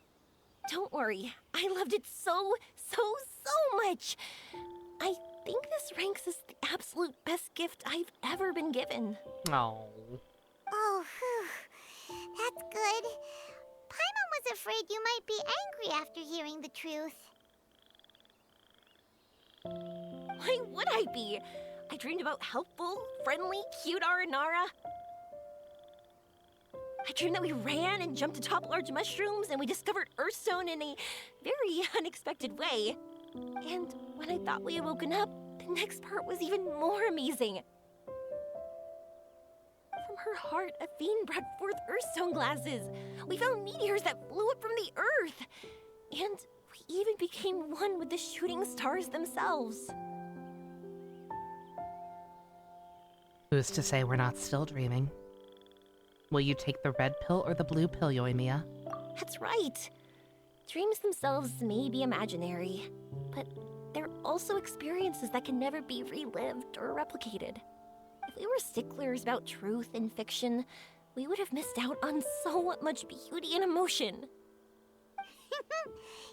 Don't worry, I loved it so much. I think this ranks as the absolute best gift I've ever been given. Oh. Oh, whew. That's good. Paimon was afraid you might be angry after hearing the truth. Why would I be? I dreamed about helpful, friendly, cute Aranara. I dreamed that we ran and jumped atop large mushrooms and we discovered Earthstone in a very unexpected way. And when I thought we had woken up, the next part was even more amazing. From her heart, Athene brought forth Earthstone glasses. We found meteors that flew up from the Earth. And we even became one with the shooting stars themselves. Who's to say we're not still dreaming? Will you take the red pill or the blue pill, Yoimiya? That's right. Dreams themselves may be imaginary, but they're also experiences that can never be relived or replicated. If we were sticklers about truth in fiction, we would have missed out on so much beauty and emotion.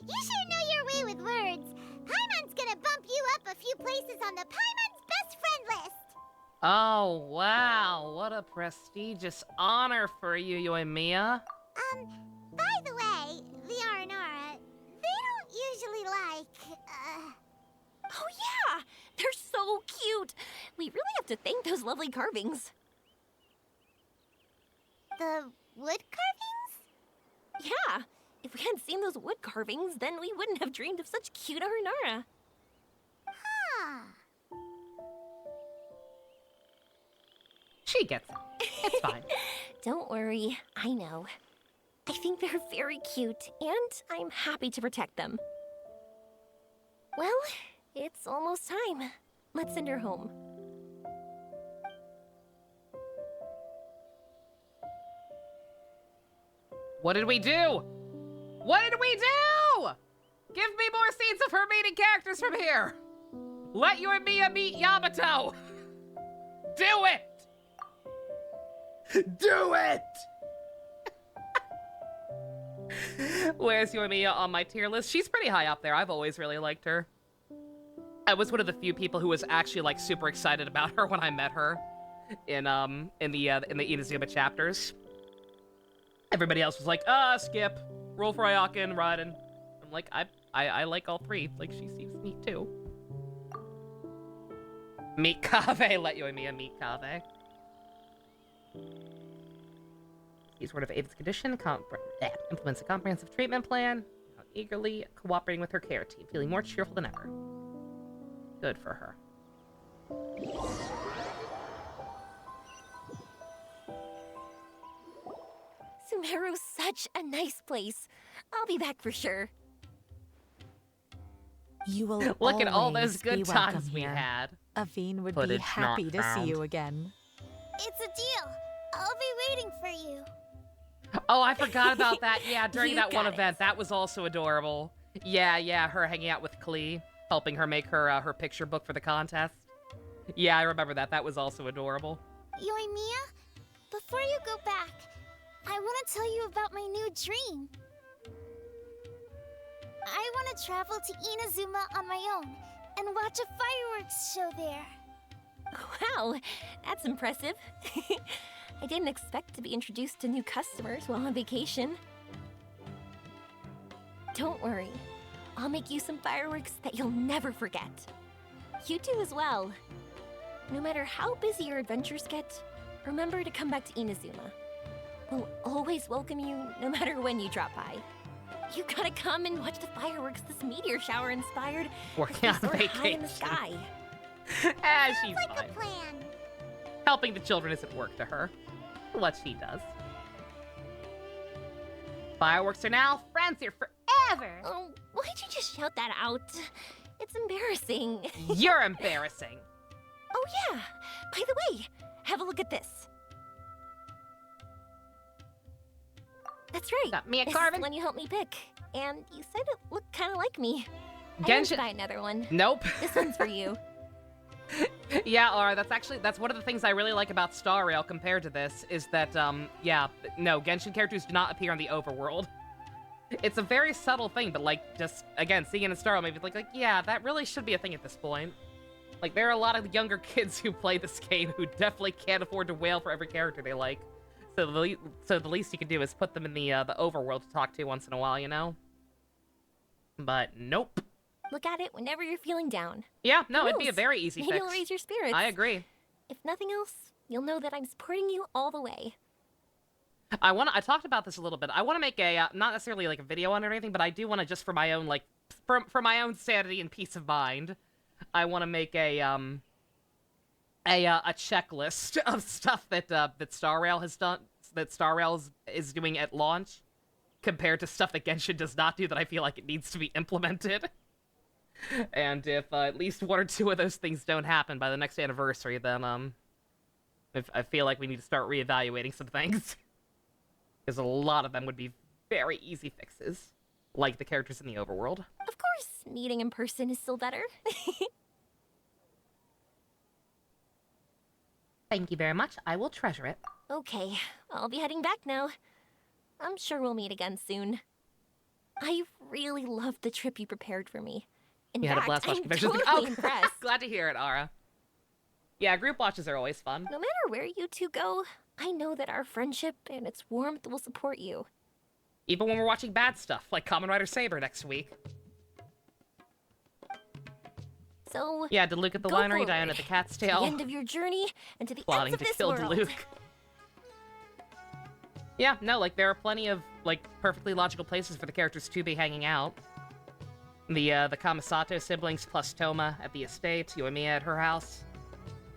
You sure know your way with words. Paimon's gonna bump you up a few places on the Paimon's best friend list. Oh, wow. What a prestigious honor for you, Yoimiya. By the way, the Aranara, they don't usually like, Oh yeah! They're so cute! We really have to thank those lovely carvings. the wood carvings? Yeah! If we hadn't seen those wood carvings, then we wouldn't have dreamed of such cute Aranara. Huh. She gets it. It's fine. Don't worry, I know. I think they're very cute, and I'm happy to protect them. Well, it's almost time. Let's send her home. What did we do? What did we do? Give me more scenes of her meeting characters from here. Let Yoimiya meet Yamato. Do it. Do it! Where's Yoimiya on my tier list? She's pretty high up there. I've always really liked her. I was one of the few people who was actually like super excited about her when I met her in the Inazuma chapters. Everybody else was like, skip, roll for Ayakin, Raiden. I'm like, I like all three. Like, she seems neat too. Meet Kaveh. Let Yoimiya meet Kaveh. He's word of Ava's condition, implements a comprehensive treatment plan, eagerly cooperating with her care team, feeling more cheerful than ever. Good for her. Sumeru's such a nice place. I'll be back for sure. You will Look at all always those good be times welcome we here. had. Aveen would Footage be happy not to found. see you again. It's a deal. I'll be waiting for you. Oh, I forgot about that. Yeah, during You that one got it. event. That was also adorable. Yeah, her hanging out with Klee, helping her make her her picture book for the contest. Yeah, I remember that. That was also adorable. Yoimiya, before you go back, I want to tell you about my new dream. I want to travel to Inazuma on my own and watch a fireworks show there. Wow, that's impressive. I didn't expect to be introduced to new customers while on vacation. Don't worry, I'll make you some fireworks that you'll never forget. You do as well. No matter how busy your adventures get, remember to come back to Inazuma. We'll always welcome you, no matter when you drop by. You gotta come and watch the fireworks this meteor shower inspired. Working on Soar high in the vacation. sky. She's Like fine. a plan. Helping the children isn't work to her. What she does. Fireworks are now friends here forever. Oh, why'd you just shout that out? It's embarrassing. You're embarrassing. Oh yeah, by the way, have a look at this. That's right. Got me a This carving? is the one you helped me pick. And you said it looked kind of like me. I didn't Genshin. buy another one. Nope. This one's for you. Yeah, Aura, that's one of the things I really like about Star Rail compared to this, is that, no, Genshin characters do not appear on the overworld. It's a very subtle thing, but, like, just, again, seeing it in Star Rail, maybe like, yeah, that really should be a thing at this point. Like, there are a lot of younger kids who play this game who definitely can't afford to wail for every character they like. So the least you can do is put them in the overworld to talk to once in a while, you know? But nope. Look at it whenever you're feeling down. Yeah, no, Who it'd be a knows? very easy Maybe fix. it'll raise your spirits. I agree. If nothing else, you'll know that I'm supporting you all the way. I talked about this a little bit. I want to make a, not necessarily like a video on it or anything, but I do want to, just for my own, like, for my own sanity and peace of mind, I want to make a checklist of stuff that Star Rail has done, that Star Rail is doing at launch, compared to stuff that Genshin does not do that I feel like it needs to be implemented. And if at least one or two of those things don't happen by the next anniversary, then I feel like we need to start reevaluating some things. Because a lot of them would be very easy fixes, like the characters in the overworld. Of course, meeting in person is still better. Thank you very much. I will treasure it. Okay, I'll be heading back now. I'm sure we'll meet again soon. I really loved the trip you prepared for me. In You fact, had a blast watching I'm Convention. totally impressed. Glad to hear it, Ara. Yeah, group watches are always fun. No matter where you two go, I know that our friendship and its warmth will support you. Even when we're watching bad stuff, like Kamen Rider Saber next week. So, yeah, did Luke at the winery, Diana at the Cat's Tail. To the end of your journey, and to the Plotting ends of to this kill world. Luke. Yeah, no, like, there are plenty of, like, perfectly logical places for the characters to be hanging out. The Kamisato siblings plus Toma at the estate, Yoimiya at her house.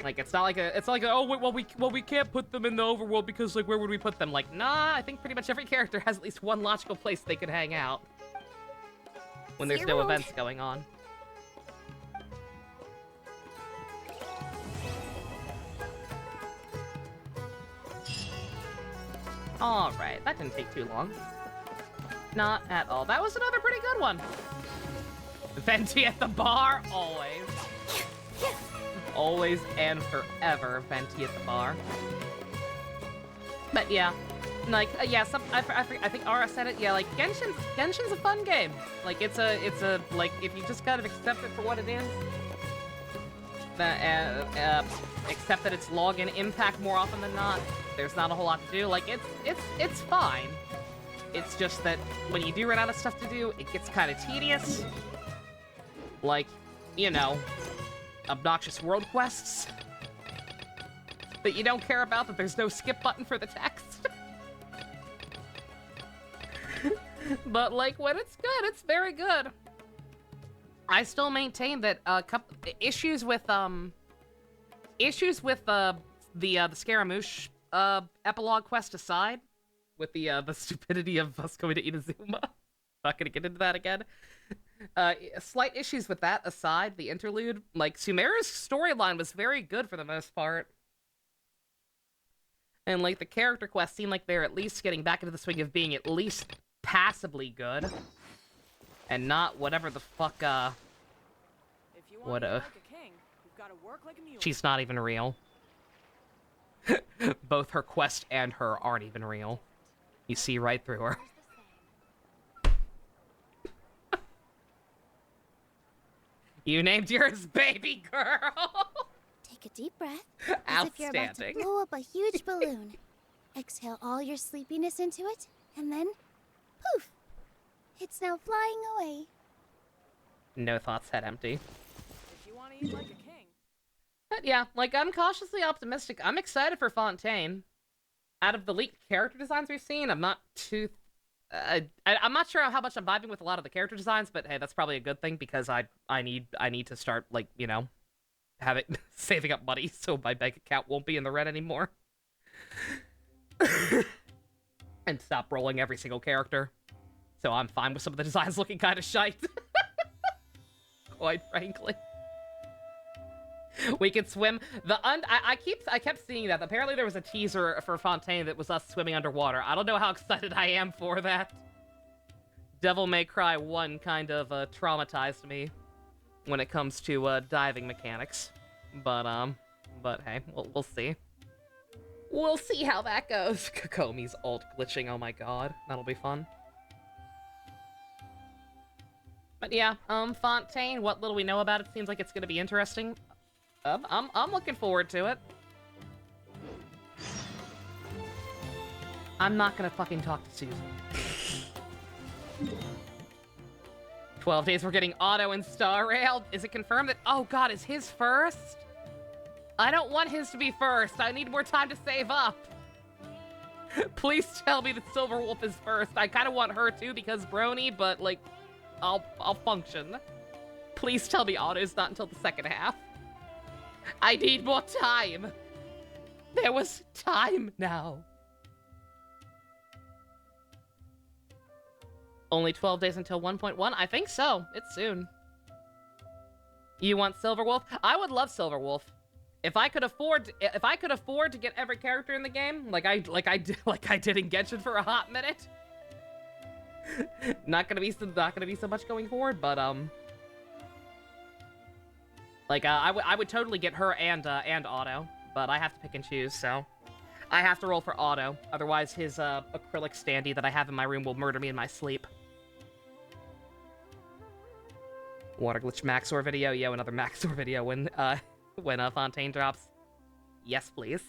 Like, it's not like oh, well, we can't put them in the overworld because, like, where would we put them? Like, nah, I think pretty much every character has at least one logical place they could hang out. When there's no events going on. Alright, that didn't take too long. Not at all. That was another pretty good one. Venti at the bar, always. Always and forever, Venti at the bar. But yeah, like yeah, I think Ara said it. Yeah, like Genshin's a fun game. Like it's a like if you just kind of accept it for what it is, accept that it's login impact more often than not. There's not a whole lot to do. Like it's fine. It's just that when you do run out of stuff to do, it gets kind of tedious. Like, you know, obnoxious world quests that you don't care about, that there's no skip button for the text. But, like, when it's good, it's very good. I still maintain that issues with the Scaramouche epilogue quest aside, with the stupidity of us going to Inazuma. Not gonna get into that again. Slight issues with that aside, the interlude, like, Sumeru's storyline was very good for the most part. And, like, the character quests seem like they're at least getting back into the swing of being at least passably good. And not whatever the fuck, she's not even real. Both her quest and her aren't even real. You see right through her. You named yours Baby Girl! Take a deep breath, as if you're about to blow up a huge balloon. Exhale all your sleepiness into it, and then, poof! It's now flying away. No thoughts, head empty. If you want to eat like a king. But yeah, like, I'm cautiously optimistic. I'm excited for Fontaine. Out of the leaked character designs we've seen, I'm not too... I'm not sure how much I'm vibing with a lot of the character designs, but hey, that's probably a good thing because I need to start, like, you know, saving up money so my bank account won't be in the red anymore. And stop rolling every single character. So I'm fine with some of the designs looking kind of shite. Quite frankly. We could swim. I kept seeing that. Apparently there was a teaser for Fontaine that was us swimming underwater. I don't know how excited I am for that. Devil May Cry 1 kind of traumatized me when it comes to diving mechanics. But hey, we'll see. We'll see how that goes. Kokomi's alt glitching, oh my god. That'll be fun. But yeah, Fontaine, what little we know about it seems like it's gonna be interesting. I'm looking forward to it. I'm not gonna fucking talk to Susan. 12 days we're getting auto and star railed. Is it confirmed that, oh god, is his first? I don't want his to be first. I need more time to save up. Please tell me that Silverwolf is first. I kind of want her too because Brony, but like, I'll function. Please tell me auto's not until the second half. I need more time. There was time now. Only 12 days until 1.1? I think so. It's soon. You want Silverwolf? I would love Silverwolf. If I could afford to get every character in the game, like I did in Genshin for a hot minute. not gonna be so much going forward, but I would totally get her and Otto, but I have to pick and choose, so I have to roll for Otto. Otherwise, his acrylic standee that I have in my room will murder me in my sleep. Water glitch Maxor video, yo, another Maxor video when Fontaine drops. Yes, please.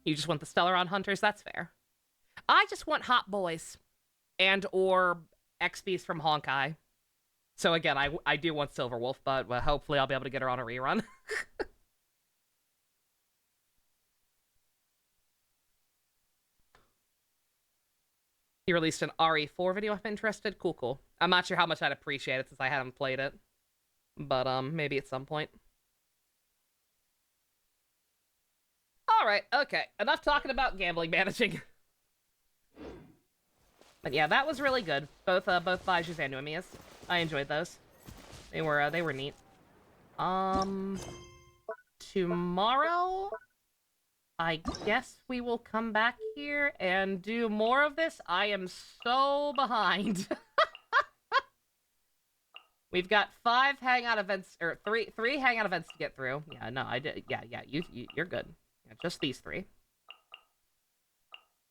You just want the Stellaron Hunters? That's fair. I just want hot boys. And or XPs from Honkai. So again, I do want Silverwolf, but hopefully I'll be able to get her on a rerun. He released an RE4 video if interested. Cool. I'm not sure how much I'd appreciate it since I haven't played it. But maybe at some point. Alright, okay. Enough talking about gambling managing. But yeah, that was really good. Both Baju's and Yoimiya's. I enjoyed those. They were neat. Tomorrow, I guess we will come back here and do more of this. I am so behind. We've got 5 hangout events, or three hangout events to get through. Yeah, no, I did. Yeah, you're good. Yeah, just these 3.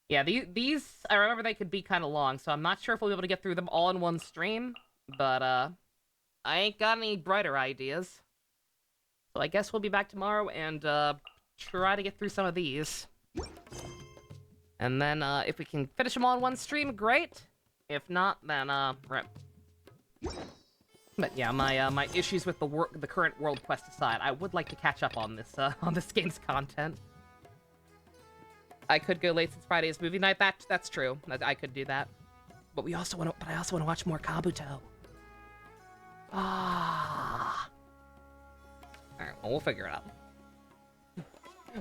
Yeah, these, I remember they could be kind of long, so I'm not sure if we'll be able to get through them all in one stream, but, I ain't got any brighter ideas. So I guess we'll be back tomorrow and, try to get through some of these. And then, if we can finish them all in one stream, great. If not, then, right. But yeah, my issues with the current world quest aside, I would like to catch up on this game's content. I could go late since Friday is movie night. That's true. I could do that. But I also want to watch more Kabuto. Ah. All right, well, we'll figure it out.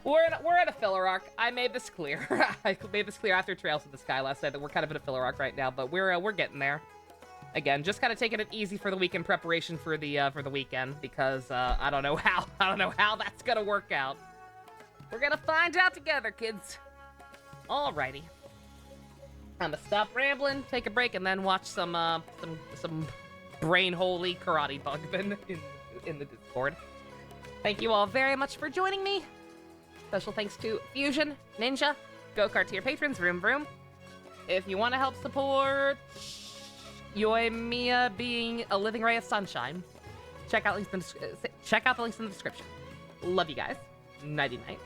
We're in a filler arc. I made this clear. I made this clear after Trails of the Sky last night that we're kind of in a filler arc right now, but we're getting there. Again, just kind of taking it easy for the week in preparation for the weekend because I don't know how that's gonna work out. We're gonna find out together, kids. Alrighty. I'm gonna stop rambling, take a break, and then watch some brain-holy karate bugman in the Discord. Thank you all very much for joining me. Special thanks to Fusion, Ninja, Go-Kart tier patrons, Vroom Vroom. If you want to help support Yoimiya being a living ray of sunshine, check out the links in the description. Love you guys. Nighty-night.